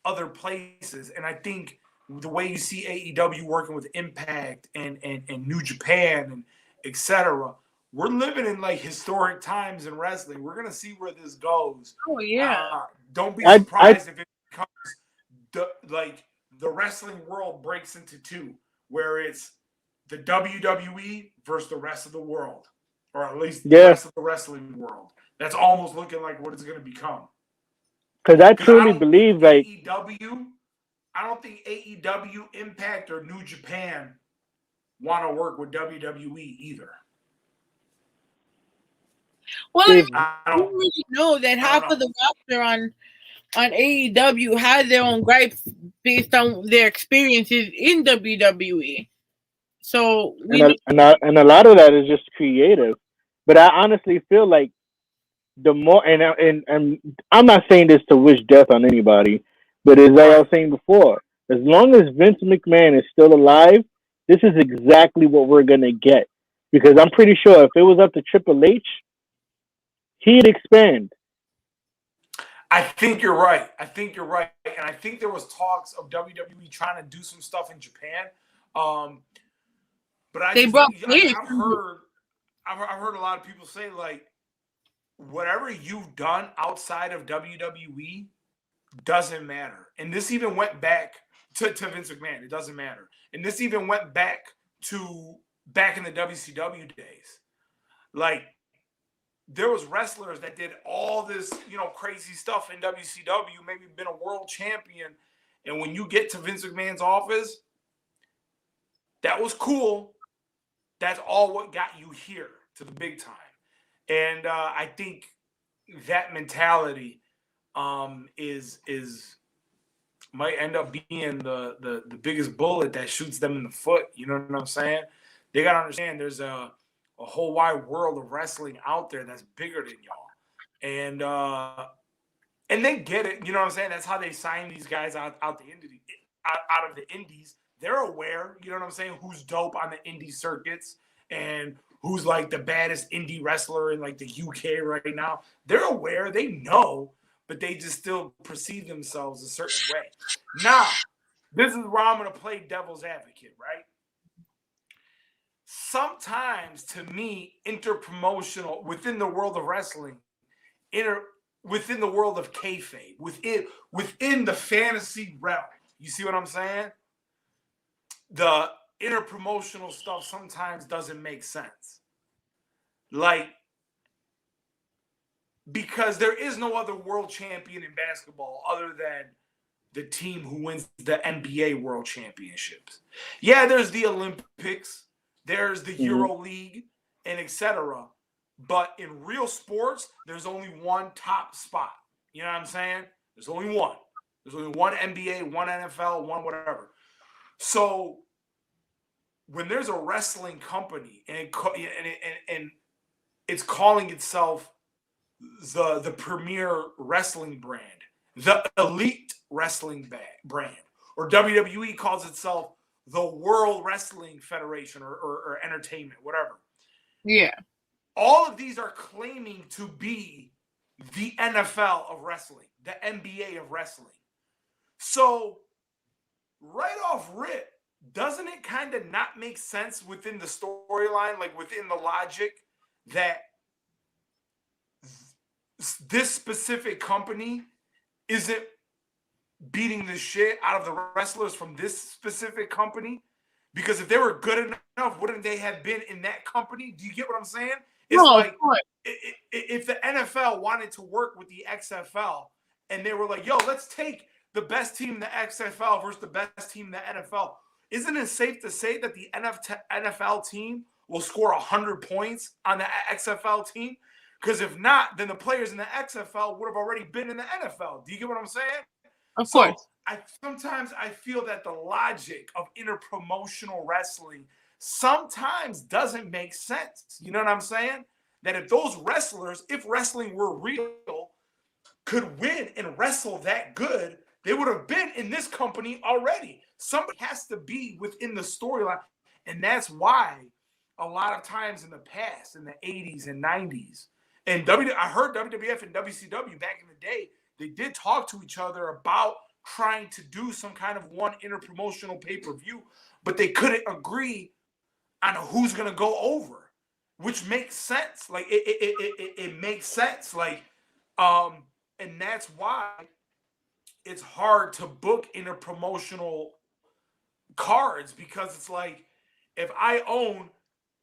other places. And I think the way you see AEW working with Impact and New Japan and etc., we're living in like historic times in wrestling. We're gonna see where this goes. Oh yeah. Don't be surprised if it becomes the wrestling world breaks into two, where it's the WWE versus the rest of the world, or at least the rest of the wrestling world. That's almost looking like what it's gonna become. Because I truly believe like AEW. I don't think AEW, Impact, or New Japan want to work with WWE either. Well, I don't really know that half of the roster on AEW has their own gripes based on their experiences in WWE. So and a lot of that is just creative. But I honestly feel like the more and I'm not saying this to wish death on anybody, but as I was saying before, as long as Vince McMahon is still alive, this is exactly what we're gonna get. Because I'm pretty sure if it was up to Triple H, he'd expand. I think you're right. And I think there was talks of WWE trying to do some stuff in Japan. But I've heard a lot of people say like, whatever you've done outside of WWE doesn't matter. And this even went back to Vince McMahon. It doesn't matter. And this even went back in the WCW days. Like, there was wrestlers that did all this, crazy stuff in WCW, maybe been a world champion. And when you get to Vince McMahon's office, that was cool. That's all what got you here to the big time. And I think that mentality is might end up being the biggest bullet that shoots them in the foot. You know what I'm saying? They got to understand there's a whole wide world of wrestling out there that's bigger than y'all. And they get it. You know what I'm saying? That's how they sign these guys out of the indies. They're aware, you know what I'm saying, who's dope on the indie circuits and who's like the baddest indie wrestler in like the UK right now. They're aware, they know, but they just still perceive themselves a certain way. Now, this is where I'm going to play devil's advocate, right? Sometimes, to me, interpromotional within the world of wrestling, within the world of kayfabe, within the fantasy realm. You see what I'm saying? The interpromotional stuff sometimes doesn't make sense. Like, because there is no other world champion in basketball other than the team who wins the NBA World Championships. Yeah, there's the Olympics, there's the Euro League, and etc. But in real sports, there's only one top spot. You know what I'm saying? There's only one. There's only one NBA, one NFL, one whatever. So when there's a wrestling company and it's calling itself the premier wrestling brand, the elite wrestling brand, or WWE calls itself the World Wrestling Federation or entertainment, whatever. Yeah. All of these are claiming to be the NFL of wrestling, the NBA of wrestling. So right off rip, doesn't it kind of not make sense within the storyline, like within the logic, that this specific company isn't beating the shit out of the wrestlers from this specific company? Because if they were good enough, wouldn't they have been in that company? Do you get what I'm saying? It's No, like of course. if the NFL wanted to work with the XFL and they were like, yo, let's take the best team in the XFL versus the best team in the NFL. Isn't it safe to say that the NFL team will score 100 points on the XFL team? Because if not, then the players in the XFL would have already been in the NFL. Do you get what I'm saying? Of So course. sometimes I feel that the logic of interpromotional wrestling sometimes doesn't make sense. You know what I'm saying? That if those wrestlers, if wrestling were real, could win and wrestle that good, they would have been in this company already. Somebody has to be within the storyline. And that's why a lot of times in the past, in the 80s and 90s, and I heard WWF and WCW back in the day, they did talk to each other about trying to do some kind of one interpromotional pay-per-view, but they couldn't agree on who's going to go over, which makes sense. Like, it makes sense. Like, and that's why it's hard to book interpromotional cards, because it's like, if I own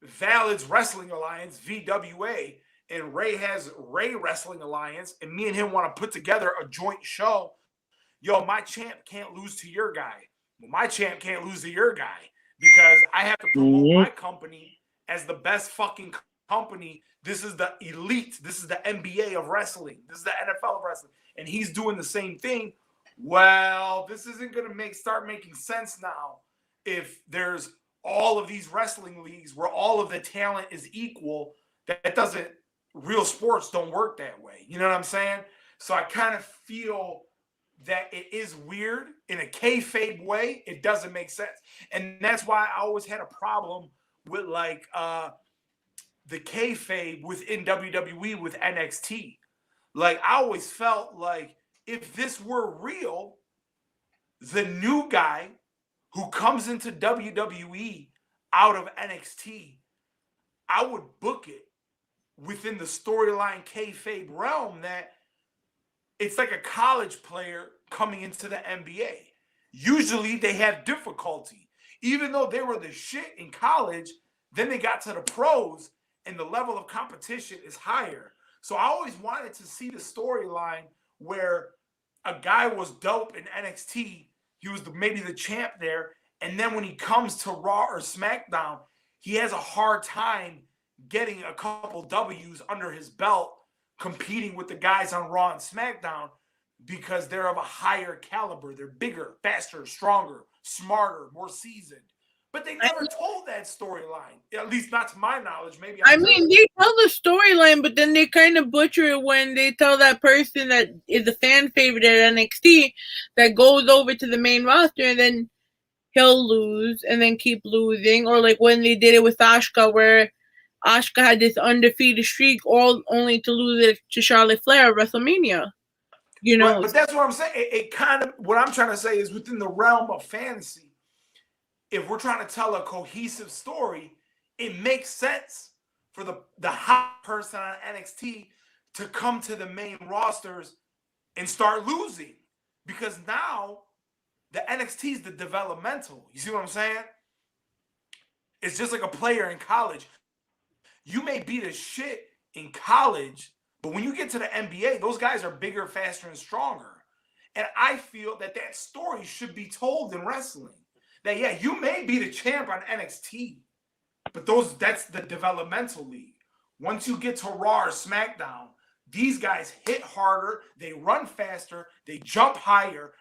Valid's Wrestling Alliance, VWA, and Ray has Ray Wrestling Alliance, and me and him want to put together a joint show, yo, my champ can't lose to your guy. Well, my champ can't lose to your guy because I have to promote my company as the best fucking company. This is the elite. This is the NBA of wrestling. This is the NFL of wrestling. And he's doing the same thing. Well, this isn't going to start making sense now if there's all of these wrestling leagues where all of the talent is equal. That doesn't, real sports don't work that way. You know what I'm saying? So I kind of feel that it is weird in a kayfabe way. It doesn't make sense. And that's why I always had a problem with like the kayfabe within WWE with NXT. Like, I always felt like if this were real, the new guy who comes into WWE out of NXT, I would book it within the storyline kayfabe realm that it's like a college player coming into the NBA. Usually they have difficulty. Even though they were the shit in college, then they got to the pros and the level of competition is higher. So I always wanted to see the storyline where a guy was dope in NXT. He was maybe the champ there. And then when he comes to Raw or SmackDown, he has a hard time getting a couple W's under his belt, competing with the guys on Raw and SmackDown, because they're of a higher caliber. They're bigger, faster, stronger, smarter, more seasoned. But they never told that storyline, at least not to my knowledge. Maybe I mean, they tell the storyline, but then they kind of butcher it when they tell that person that is a fan favorite at NXT that goes over to the main roster, and then he'll lose and then keep losing. Or like when they did it with Asuka, where Asuka had this undefeated streak, all only to lose it to Charlotte Flair at WrestleMania. You know, right, but that's what I'm saying. It kind of, what I'm trying to say is within the realm of fantasy. If we're trying to tell a cohesive story, it makes sense for the hot person on NXT to come to the main rosters and start losing, because now the NXT is the developmental. You see what I'm saying? It's just like a player in college. You may be the shit in college, but when you get to the NBA, those guys are bigger, faster, and stronger. And I feel that story should be told in wrestling. That, yeah, you may be the champ on NXT, but that's the developmental league. Once you get to Raw or SmackDown, these guys hit harder, they run faster, they jump higher.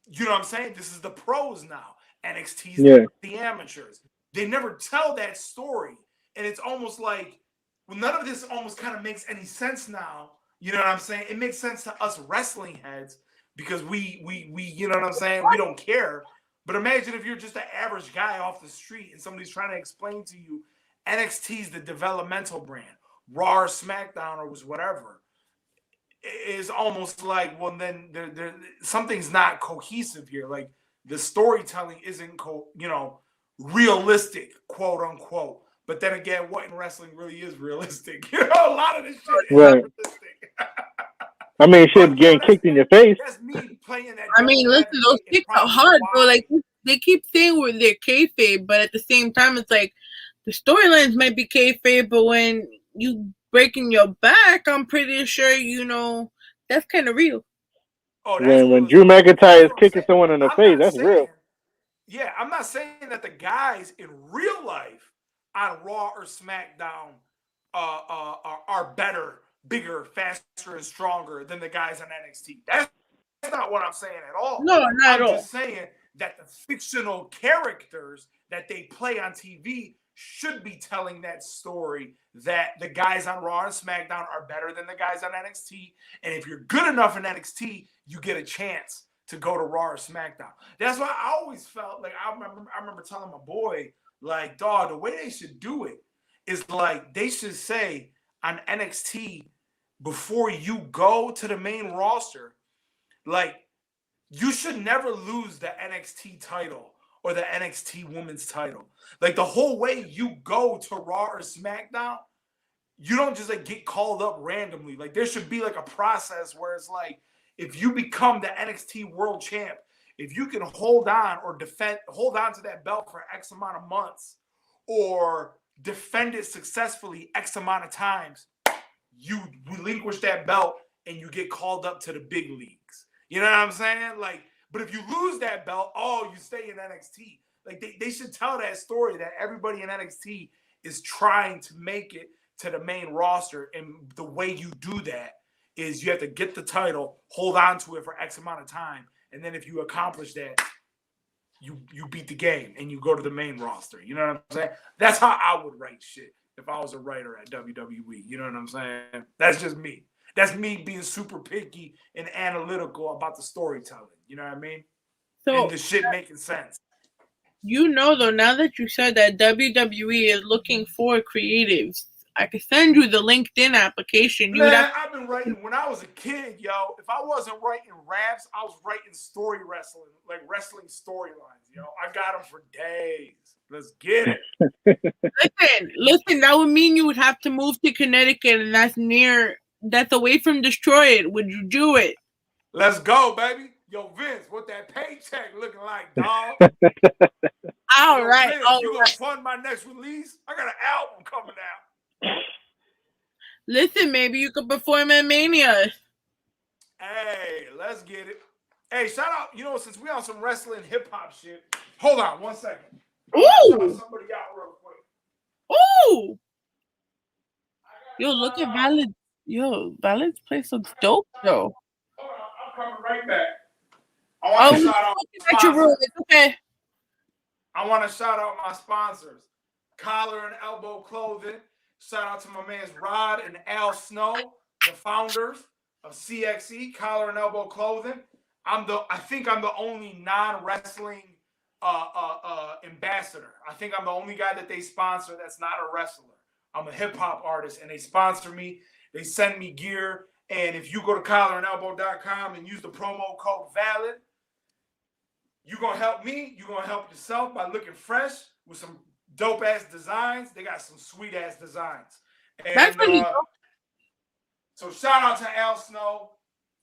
You know what I'm saying? This is the pros now. NXT's the amateurs. They never tell that story. And it's almost like, well, none of this almost kind of makes any sense now. You know what I'm saying? It makes sense to us wrestling heads because we you know what I'm saying? We don't care. But imagine if you're just an average guy off the street and somebody's trying to explain to you NXT's the developmental brand, Raw or SmackDown or whatever. It's almost like, well, then something's not cohesive here. Like, the storytelling isn't realistic, quote unquote. But then again, what in wrestling really is realistic? You know, a lot of this shit is realistic. I mean, shit, getting kicked in your face. That's me playing that. I mean, listen, those kicks are hard, bro. Like, they keep saying they're kayfabe, but at the same time, it's like the storylines might be kayfabe, but when you breaking your back, I'm pretty sure that's kind of real. Oh, that's When real. Drew McIntyre is I'm kicking saying. someone in the I'm face, not that's saying. real. Yeah, I'm not saying that the guys in real life on Raw or SmackDown are better, bigger, faster, and stronger than the guys on NXT. That's not what I'm saying at all. No, not I'm at all. just saying that the fictional characters that they play on TV should be telling that story that the guys on Raw and SmackDown are better than the guys on NXT. And if you're good enough in NXT, you get a chance to go to Raw or SmackDown. That's why I always felt like I remember telling my boy, like, dog, the way they should do it is like they should say on NXT before you go to the main roster, like, you should never lose the NXT title or the NXT women's title. Like, the whole way you go to Raw or SmackDown, you don't just like get called up randomly. Like, there should be like a process where it's like, if you become the NXT world champ, if you can hold on to that belt for X amount of months or defend it successfully X amount of times, you relinquish that belt and you get called up to the big leagues. You know what I'm saying? Like, but if you lose that belt, you stay in NXT. Like, they should tell that story that everybody in NXT is trying to make it to the main roster. And the way you do that is you have to get the title, hold on to it for X amount of time. And then if you accomplish that, you beat the game and you go to the main roster. You know what I'm saying? That's how I would write shit if I was a writer at WWE. You know what I'm saying? That's just me. That's me being super picky and analytical about the storytelling. You know what I mean? So, and the shit making sense. though, now that you said that WWE is looking for creatives, I could send you the LinkedIn application. I've been writing when I was a kid, yo. If I wasn't writing raps, I was writing story wrestling, like wrestling storylines, yo. I got them for days. Let's get it. Listen, that would mean you would have to move to Connecticut, and that's away from Detroit. Would you do it? Let's go, baby. Yo, Vince, what that paycheck looking like, dog? All right. Vince, you gonna fund my next release? I got an album coming out. Listen, maybe you could perform at Mania. Hey, let's get it. Hey, shout out, since we on some wrestling hip hop shit. Hold on 1 second. Ooh. Shout somebody out real quick. Ooh. Yo, look at Valid. Yo, Valid's place looks dope, though. Hold on, I'm coming right back. I want to shout out at your room. It's okay. I want to shout out my sponsors, Collar and Elbow Clothing. Shout out to my man's Rod and Al Snow, the founders of CXE, Collar and Elbow Clothing. I think I'm the only non-wrestling ambassador. I think I'm the only guy that they sponsor that's not a wrestler. I'm a hip-hop artist, and they sponsor me. They send me gear, and if you go to collarandelbow.com and use the promo code VALID, you're going to help me. You're going to help yourself by looking fresh with some dope-ass designs. They got some sweet-ass designs. And, that's really dope. So shout out to Al Snow.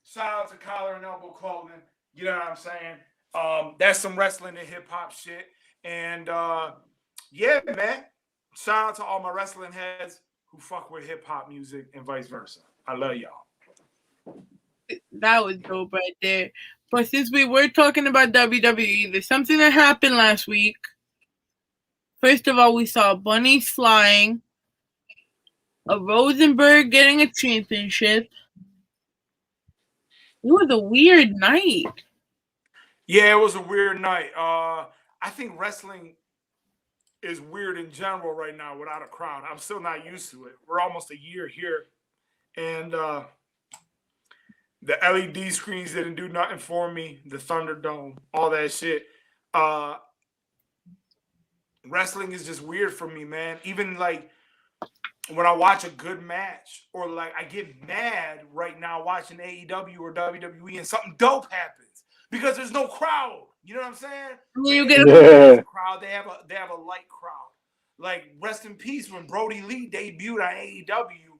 Shout out to Collar and Elbow Clothing. You know what I'm saying? That's some wrestling and hip-hop shit. And, yeah, man. Shout out to all my wrestling heads who fuck with hip-hop music and vice versa. I love y'all. That was dope right there. But since we were talking about WWE, there's something that happened last week. First of all, we saw bunnies flying, a Rosenberg getting a championship. It was a weird night. Yeah, it was a weird night. I think wrestling is weird in general right now without a crowd. I'm still not used to it. We're almost a year here. And the LED screens didn't do nothing for me. The Thunderdome, all that shit. Wrestling is just weird for me, man. Even like when I watch a good match, or like I get mad right now watching AEW or WWE and something dope happens because there's no crowd. You know what I'm saying? You get a crowd. They have a light crowd. Like, rest in peace, when Brody Lee debuted on AEW,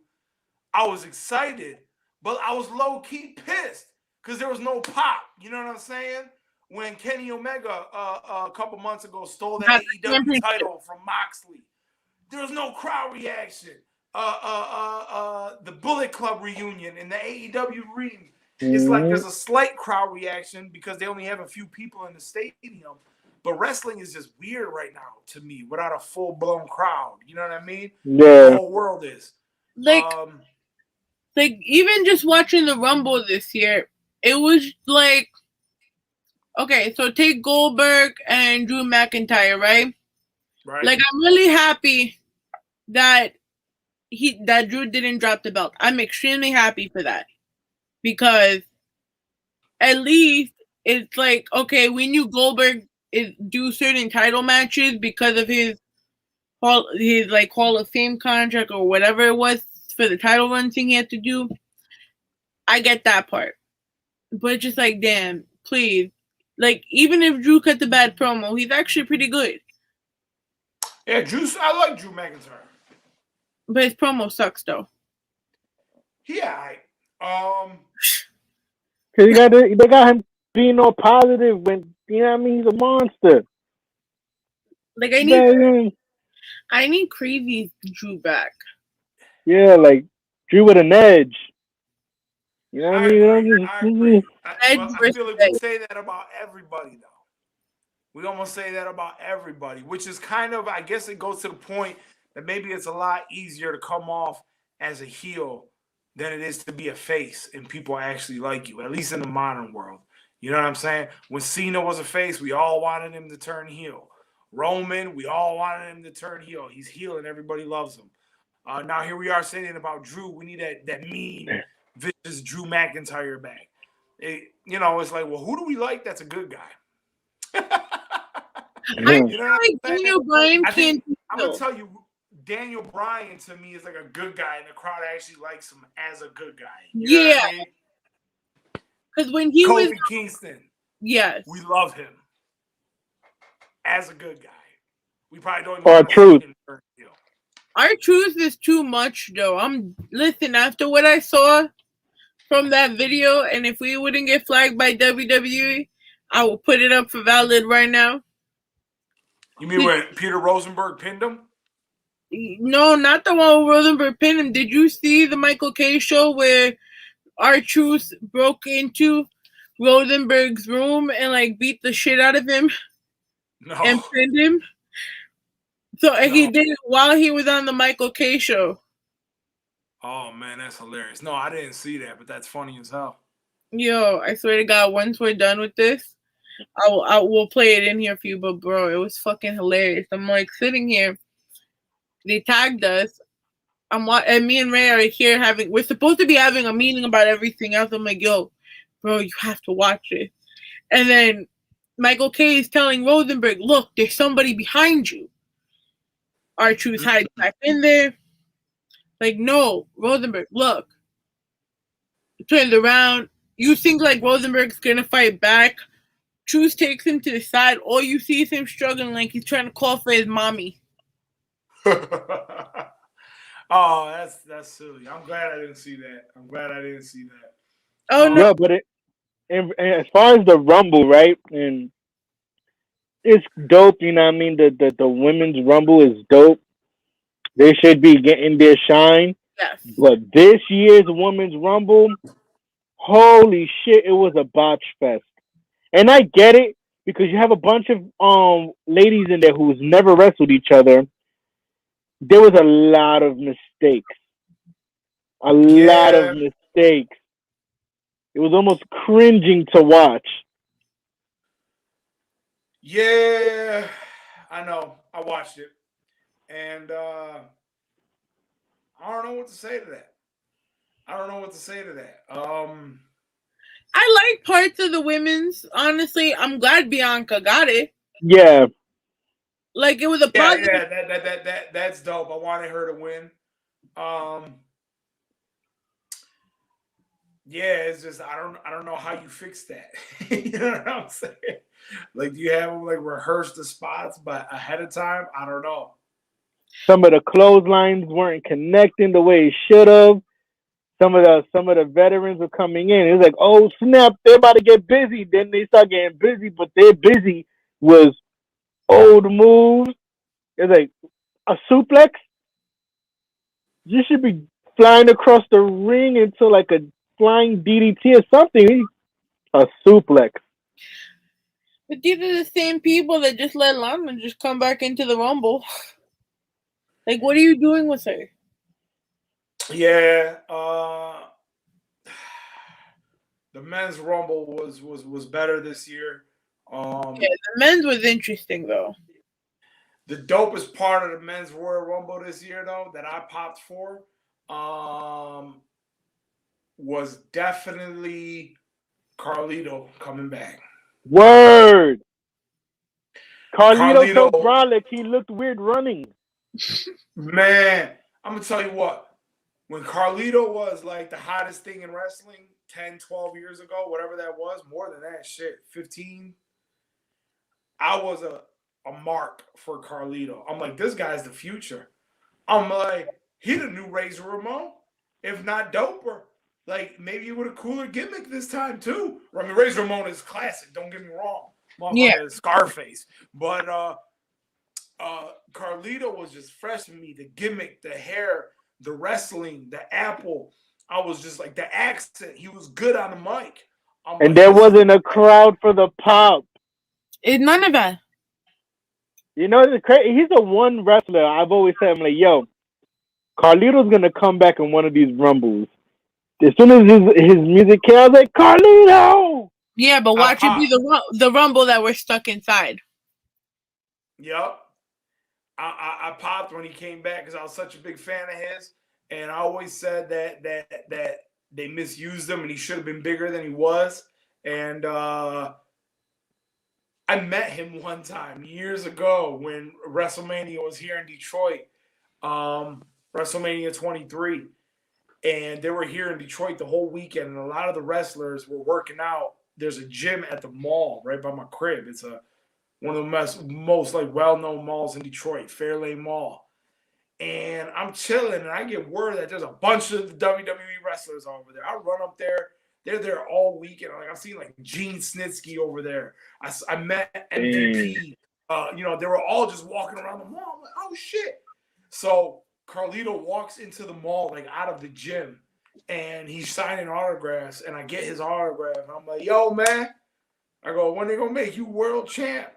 I was excited, but I was low-key pissed because there was no pop. You know what I'm saying? When Kenny Omega a couple months ago stole that AEW title from Moxley, there was no crowd reaction. the Bullet Club reunion in the AEW ring. It's like Mm-hmm. there's a slight crowd reaction because they only have a few people in the stadium. But wrestling is just weird right now to me without a full blown crowd. You know what I mean? Yeah. The whole world is. Like even just watching the Rumble this year, it was like, okay, so take Goldberg and Drew McIntyre, right? Right. Like, I'm really happy that Drew didn't drop the belt. I'm extremely happy for that because at least it's like, okay, we knew Goldberg do certain title matches because of his Hall of Fame contract or whatever it was for the title run thing he had to do. I get that part, but it's just like, damn, please, like, even if Drew cut the bad promo, he's actually pretty good. Yeah, I like Drew McIntyre, but his promo sucks though. Yeah, cause they got him being all positive when you know what I mean. He's a monster. Like I need crazy Drew back. Yeah, like Drew with an edge. You know what I mean? I agree. I feel like we say that about everybody, though. We almost say that about everybody, which is kind of, I guess it goes to the point that maybe it's a lot easier to come off as a heel than it is to be a face and people actually like you, at least in the modern world. You know what I'm saying? When Cena was a face, we all wanted him to turn heel. Roman, we all wanted him to turn heel. He's heel and everybody loves him. Now here we are saying about Drew. We need that mean, vicious Drew McIntyre back. It's like, well, who do we like that's a good guy? I feel like Daniel Bryan can't. I'm going to tell you, Daniel Bryan to me is like a good guy, and the crowd actually likes him as a good guy. You know what I mean? Because when he Kofi Kingston, yes, we love him as a good guy. We probably don't even R-Truth. R-Truth is too much, though. Listen, after what I saw from that video, and if we wouldn't get flagged by WWE, I will put it up for Valid right now. You mean when Peter Rosenberg pinned him? No, not the one where Rosenberg pinned him. Did you see the Michael K show where R-Truth broke into Rosenberg's room and beat the shit out of him? No. And pinned him? So he did it while he was on the Michael K show. Oh man, that's hilarious. No, I didn't see that, but that's funny as hell. Yo, I swear to God, once we're done with this, I will play it in here for you. But bro, it was fucking hilarious. I'm sitting here. They tagged us. And me and Ray are here we're supposed to be having a meeting about everything else. I'm like, yo, bro, you have to watch it. And then Michael K is telling Rosenberg, look, there's somebody behind you. R-Truth hides back in there. Like, no, Rosenberg, look. He turns around. You think Rosenberg's gonna fight back. Truth takes him to the side. All you see is him struggling like he's trying to call for his mommy. Oh, that's silly. I'm glad I didn't see that. Oh, no. Yeah, but and as far as the Rumble, right? And it's dope, you know what I mean? The women's Rumble is dope. They should be getting their shine. Yes. But this year's Women's Rumble, holy shit, it was a botch fest. And I get it, because you have a bunch of ladies in there who's never wrestled each other. There was a lot of mistakes. A lot of mistakes. It was almost cringing to watch. Yeah, I know. I watched it. And I don't know what to say to that. I like parts of the women's. Honestly, I'm glad Bianca got it. Yeah. It was a positive. Yeah, that's dope. I wanted her to win. Yeah, it's just I don't know how you fix that. You know what I'm saying? Do you have them rehearse the spots ahead of time? I don't know. Some of the clotheslines weren't connecting the way it should have. Some of the veterans were coming in. It was like, oh snap, they're about to get busy. Then they start getting busy, but their busy was old moves. It's like a suplex. You should be flying across the ring into like a flying DDT or something. A suplex. But these are the same people that just let Lana just come back into the Rumble. Like, what are you doing with her? Yeah, the men's rumble was better this year. Yeah, the men's was interesting though. The dopest part of the men's Royal Rumble this year, though, that I popped for, was definitely Carlito coming back. Word. Carlito told Broderick he looked weird running. Man, I'm gonna tell you what. When Carlito was like the hottest thing in wrestling 10, 12 years ago, whatever that was, more than that shit, 15, I was a mark for Carlito. I'm like, this guy's the future. I'm like, he the new Razor Ramon, if not doper. Like, maybe with a cooler gimmick this time, too. I mean, Razor Ramon is classic, don't get me wrong. Motherfucker is Scarface. But Carlito was just fresh to me. The gimmick, the hair, the wrestling, the apple. I was just like, the accent. He was good on the mic. And there wasn't a crowd for the pop. It's none of that. You know, it's crazy. He's the one wrestler I've always said, I'm like, yo, Carlito's going to come back in one of these Rumbles. As soon as his music came, I was like, Carlito! Yeah, but watch it be the Rumble that we're stuck inside. Yep. I popped when he came back because I was such a big fan of his. And I always said that they misused him and he should have been bigger than he was. And I met him one time years ago when WrestleMania was here in Detroit, WrestleMania 23. And they were here in Detroit the whole weekend. And a lot of the wrestlers were working out. There's a gym at the mall right by my crib. It's one of the most like well-known malls in Detroit, Fairlane Mall. And I'm chilling, and I get word that there's a bunch of the WWE wrestlers over there. I run up there. They're there all weekend. Like I've seen like Gene Snitsky over there. I met MVP. They were all just walking around the mall. I'm like, oh shit. So Carlito walks into the mall, like out of the gym, and he's signing autographs, and I get his autograph. And I'm like, yo, man. I go, when they gonna make you world champ?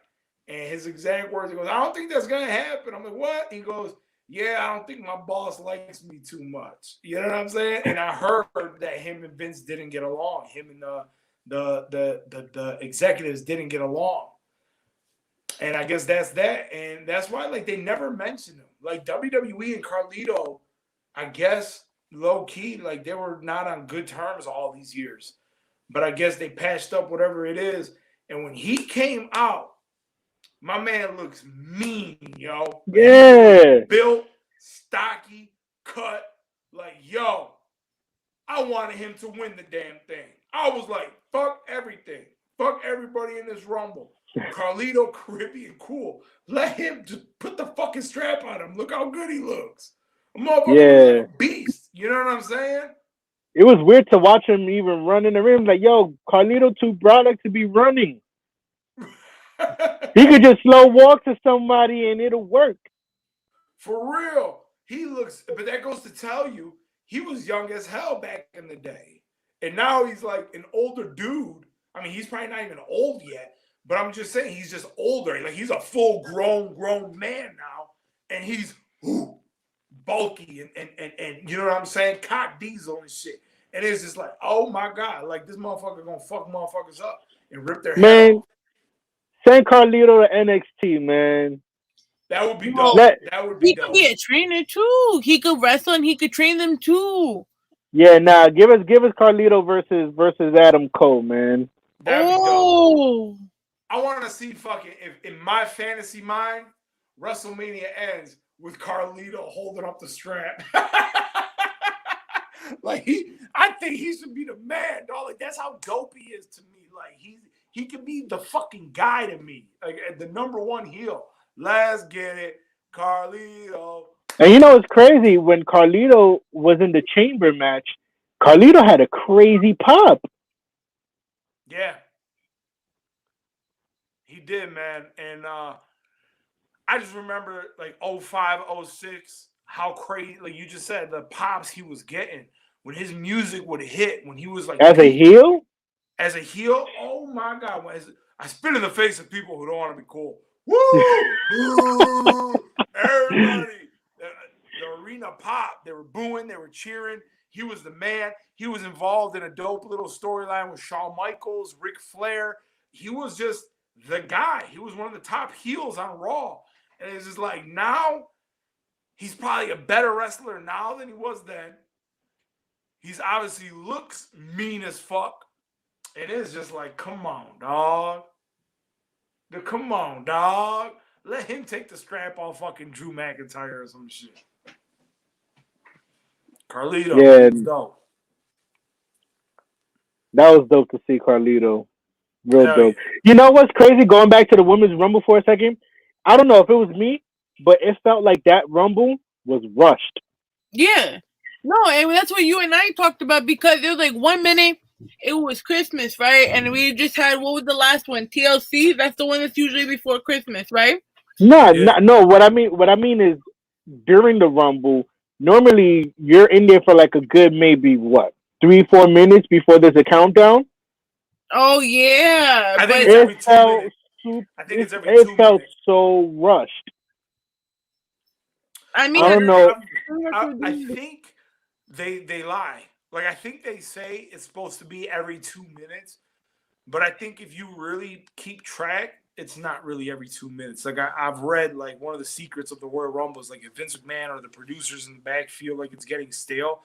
And his exact words, he goes, I don't think that's gonna happen. I'm like, what? He goes, yeah, I don't think my boss likes me too much. You know what I'm saying? And I heard that him and Vince didn't get along. Him and the executives didn't get along. And I guess that's that. And that's why, like, they never mentioned him. Like, WWE and Carlito, I guess, low-key, like, they were not on good terms all these years. But I guess they patched up whatever it is. And when he came out, my man looks mean, yo. Yeah. Built, stocky, cut. Like, yo, I wanted him to win the damn thing. I was like, fuck everything. Fuck everybody in this Rumble. Carlito, Caribbean, cool. Let him just put the fucking strap on him. Look how good he looks. A motherfucker like a beast. You know what I'm saying? It was weird to watch him even run in the ring. Like, yo, Carlito too broad to be running. He could just slow walk to somebody and it'll work. For real. He looks, but that goes to tell you, he was young as hell back in the day. And now he's like an older dude. I mean, he's probably not even old yet, but I'm just saying he's just older. Like, he's a full grown man now. And he's bulky and you know what I'm saying? Cock diesel and shit. And it's just like, oh my God, like this motherfucker gonna fuck motherfuckers up and rip their head off. Send Carlito to NXT, man. That would be dope. That would be dope. He could be a trainer too. He could wrestle and he could train them too. Yeah, give us Carlito versus Adam Cole, man. That'd be dope. I want to see fucking if in my fantasy mind, WrestleMania ends with Carlito holding up the strap. Like I think he should be the man, dog. Like that's how dope he is to me. Like he could be the fucking guy to me. Like the number one heel. Let's get it, Carlito. And you know it's crazy when Carlito was in the chamber match. Carlito had a crazy pop. Yeah, he did, man. And I just remember like 05, 06, how crazy, like you just said, the pops he was getting when his music would hit, when he was like as a heel. As a heel, oh my God! I spit in the face of people who don't want to be cool. Woo! Boo! Everybody, the arena popped. They were booing. They were cheering. He was the man. He was involved in a dope little storyline with Shawn Michaels, Ric Flair. He was just the guy. He was one of the top heels on Raw. And it's just like now, he's probably a better wrestler now than he was then. He's obviously looks mean as fuck. It is just like, come on, dog. Come on, dog. Let him take the strap off fucking Drew McIntyre or some shit. Carlito, Yeah, dope. That was dope to see Carlito. Real Hell dope. yeah. You know what's crazy? Going back to the Women's Rumble for a second, I don't know if it was me, but it felt like that Rumble was rushed. Yeah. No, and that's what you and I talked about, because it was like 1 minute it was Christmas, right? And we just had, what was the last one? TLC? That's the one that's usually before Christmas, right? No, Yeah. no. What I mean is during the Rumble, normally you're in there for like a good maybe what 3-4 minutes before there's a countdown. Oh yeah, I think but it's every 2 felt minutes. I think it's every it 2 felt minutes. so rushed. I mean, I don't know. I think they lie. Like, I think they say it's supposed to be every 2 minutes, but I think if you really keep track, it's not really every 2 minutes. Like, I've read, like, one of the secrets of the Royal Rumble is, like, if Vince McMahon or the producers in the back feel like it's getting stale,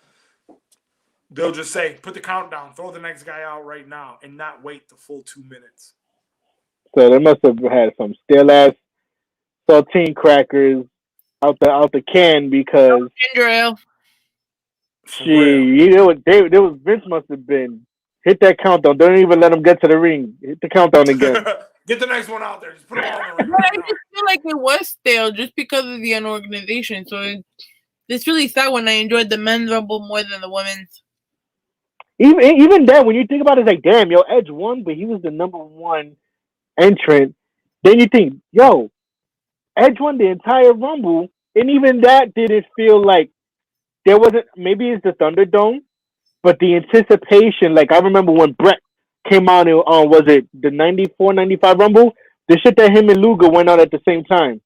they'll just say, put the countdown, throw the next guy out right now, and not wait the full 2 minutes. So they must have had some stale ass saltine crackers out the can, because ginger ale. there was Vince must have been hit that countdown. Don't even let him get to the ring. Hit the countdown again. Get the next one out there. Just put them all in the ring. But I just feel like it was stale just because of the unorganization. So it's really sad when I enjoyed the men's Rumble more than the women's. Even then, when you think about it, it's like, damn, yo, Edge won, but he was the number one entrant. Then you think, yo, Edge won the entire Rumble, and even that didn't feel like there wasn't. Maybe it's the Thunderdome, but the anticipation. Like, I remember when Brett came out in was it the 94-95 Rumble? The shit that him and Luger went out at the same time.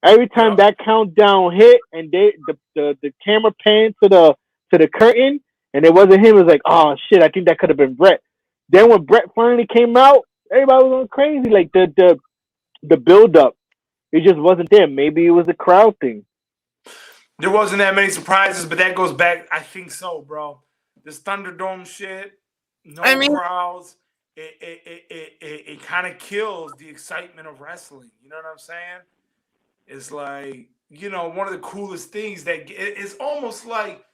Every time that countdown hit, and the camera panned to the curtain, and it wasn't him, it was like, oh shit, I think that could have been Brett. Then when Brett finally came out, everybody was going crazy. Like the build up, it just wasn't there. Maybe it was a crowd thing. There wasn't that many surprises, but that goes back. I think so, bro. This Thunderdome shit, crowds. It kind of kills the excitement of wrestling. You know what I'm saying? It's like, one of the coolest things that it's almost like,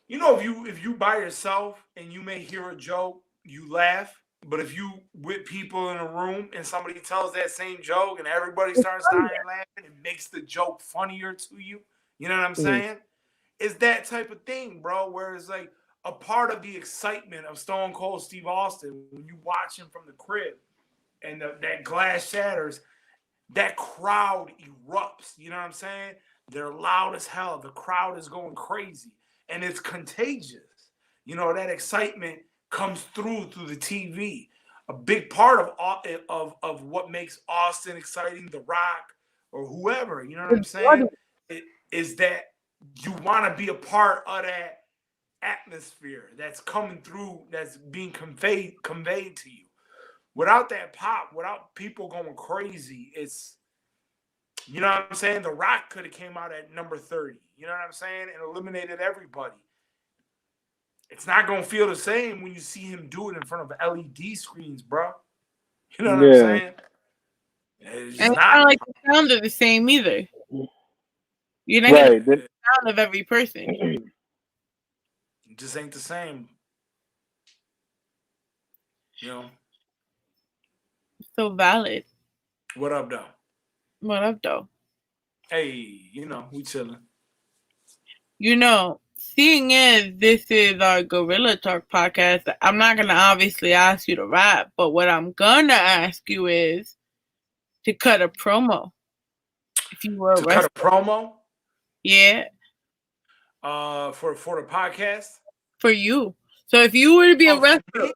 if you by yourself and you may hear a joke, you laugh. But if you with people in a room and somebody tells that same joke and everybody starts dying laughing, it makes the joke funnier to you. You know what I'm saying? It's that type of thing, bro, where it's like a part of the excitement of Stone Cold Steve Austin when you watch him from the crib and that glass shatters, that crowd erupts. You know what I'm saying? They're loud as hell. The crowd is going crazy. And it's contagious. That excitement comes through the TV. A big part of what makes Austin exciting, The Rock or whoever, you know what I'm saying, is that you want to be a part of that atmosphere that's coming through, that's being conveyed to you. Without that pop, without people going crazy, it's, you know what I'm saying? The Rock could have came out at number 30, you know what I'm saying, and eliminated everybody. It's not going to feel the same when you see him do it in front of LED screens, bro. You know what I'm saying? It's and not like the sound of the same either. You're not Right. getting the sound of every person. It just ain't the same. So valid. What up, though? What up, though? Hey, we chilling. Seeing as this is our Gorilla Talk podcast, I'm not going to obviously ask you to rap, but what I'm going to ask you is to cut a promo. If you were cut a promo? Yeah. For the podcast. For you. So if you were to be a Oh, for wrestler, me?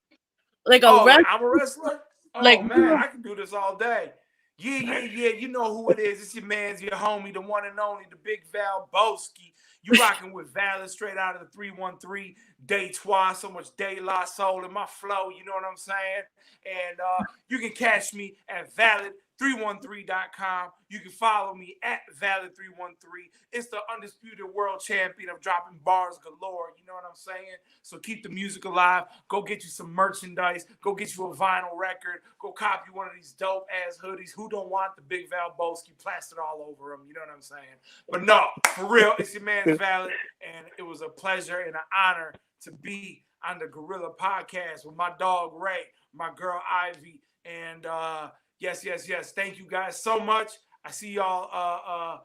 like a Oh, like wrestler, I'm a wrestler? like Oh man, I can do this all day. Yeah. You know who it is. It's your man's, your homie, the one and only, the big Val Boski. You rocking with Valid straight out of the 313 Day Twas. So much De La Soul in my flow. You know what I'm saying? And you can catch me at Valid313.com. You can follow me at Valid313. It's the undisputed world champion of dropping bars galore. You know what I'm saying? So keep the music alive. Go get you some merchandise. Go get you a vinyl record. Go copy one of these dope ass hoodies. Who don't want the big Val Boski plastered all over them? You know what I'm saying? But no, for real, it's your man's Valid. And it was a pleasure and an honor to be on the Gorilla Podcast with my dog Ray, my girl Ivy, and yes. Thank you guys so much. I see y'all.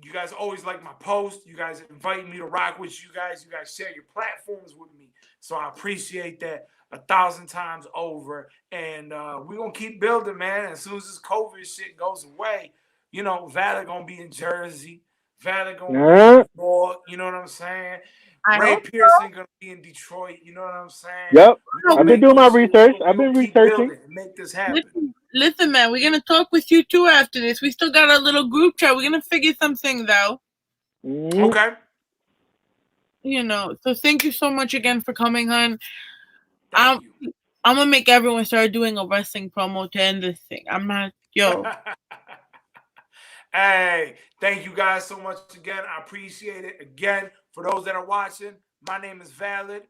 You guys always like my post. You guys invite me to rock with you guys. You guys share your platforms with me, so I appreciate that 1,000 times over. And we're gonna keep building, man. As soon as this COVID shit goes away, you know, Valid gonna be in Jersey. Valid gonna be in New York. You know what I'm saying? I Ray hope Pearson gonna be in Detroit. You know what I'm saying? Yep. We're gonna I've been make doing my this shit. research. We're I've gonna been keep researching. building and make this happen. listen, man, we're gonna talk with you too after this. We still got our little group chat. We're gonna figure some things out. Okay. You know, so thank you so much again for coming, hon. Thank you. I'm gonna make everyone start doing a wrestling promo to end this thing. I'm not, yo. Hey, thank you guys so much again. I appreciate it. Again, for those that are watching, my name is Valid.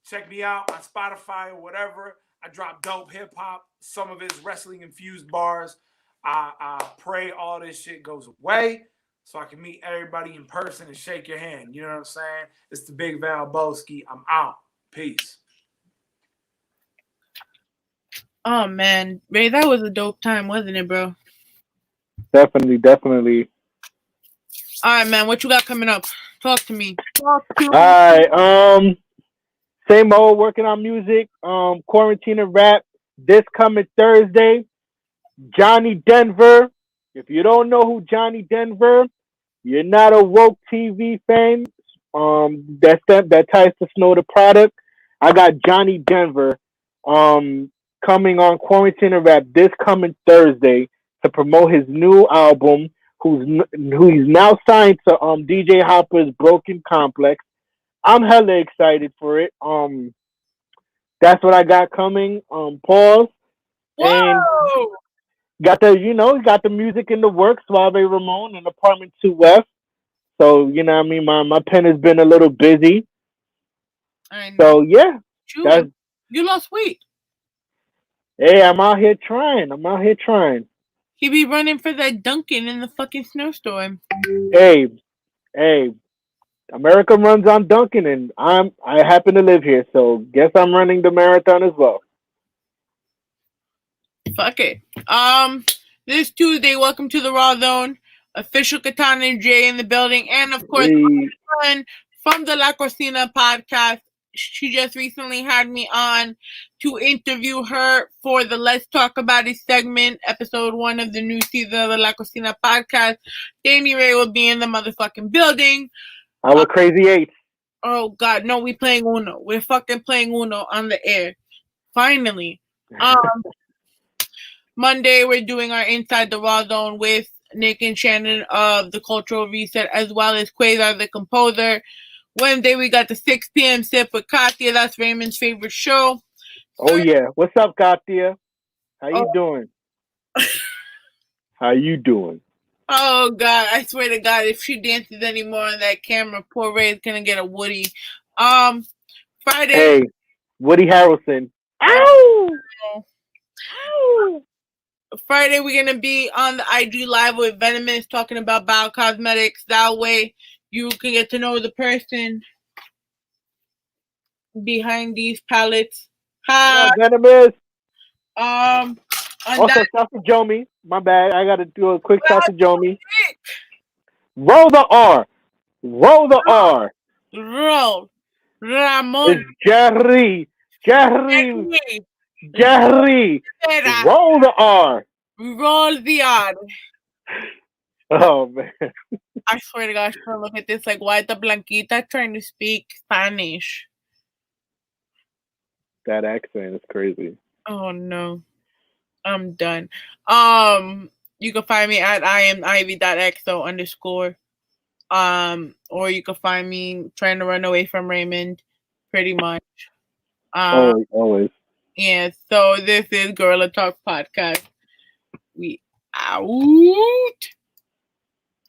Check me out on Spotify or whatever. I drop dope hip hop, some of it's wrestling infused bars. I pray all this shit goes away so I can meet everybody in person and shake your hand. You know what I'm saying? It's the big Val Boski. I'm out. Peace. Oh man, Ray, that was a dope time, wasn't it, bro? Definitely. All right, man. What you got coming up? Talk to me. Talk to me. All right. Same old working on music. Quarantine and rap this coming Thursday. Johnny Denver. If you don't know who Johnny Denver, you're not a woke TV fan. That ties to Snow the product. I got Johnny Denver. Coming on Quarantine and Rap this coming Thursday to promote his new album. Who he's now signed to DJ Hopper's Broken Complex. I'm hella excited for it. That's what I got coming. Pause. And Whoa! got the music in the works. Suave Ramon and Apartment 2F. So you know what I mean. My pen has been a little busy. I know. So yeah, You lost weight. Hey, I'm out here trying. He be running for that Dunkin' in the fucking snowstorm. Hey, America runs on Dunkin', and I happen to live here, so guess I'm running the marathon as well. Fuck it. This Tuesday, welcome to the Raw Zone. Official Katana and Jay in the building, and of course, my friend from the La Cocina podcast. She just recently had me on to interview her for the Let's Talk About It segment, episode 1 of the new season of the La Cocina podcast. Danny Ray will be in the motherfucking building. Our crazy eights. Oh God, no, we playing Uno. We're fucking playing Uno on the air. Finally. Monday, we're doing our Inside the Raw Zone with Nick and Shannon of the Cultural Reset, as well as Quasar the Composer. Wednesday, we got the 6 p.m. sip with Katya. That's Raymond's favorite show. Oh yeah, what's up, Katya? How you doing? How you doing? Oh God, I swear to God, if she dances anymore on that camera, poor Ray is gonna get a Woody. Friday. Hey, Woody Harrelson. Ow! Ow! Friday, we're gonna be on the IG Live with Venomous talking about biocosmetics. That way, you can get to know the person behind these palettes. Hi, Venomous. Also, Sasa Jomi. My bad. I gotta do a quick Sasa Jomi. Roll the R. Roll the R. Roll. Ramon. It's Jerry. Roll the R. Roll the R. Oh man, I swear to gosh, look at this. Like, why the Blanquita trying to speak Spanish? that accent is crazy. Oh no. I'm done. You can find me at iamivy.xo_. Or you can find me trying to run away from Raymond, pretty much. Always. Yeah, so this is Gorilla Talk Podcast. We out.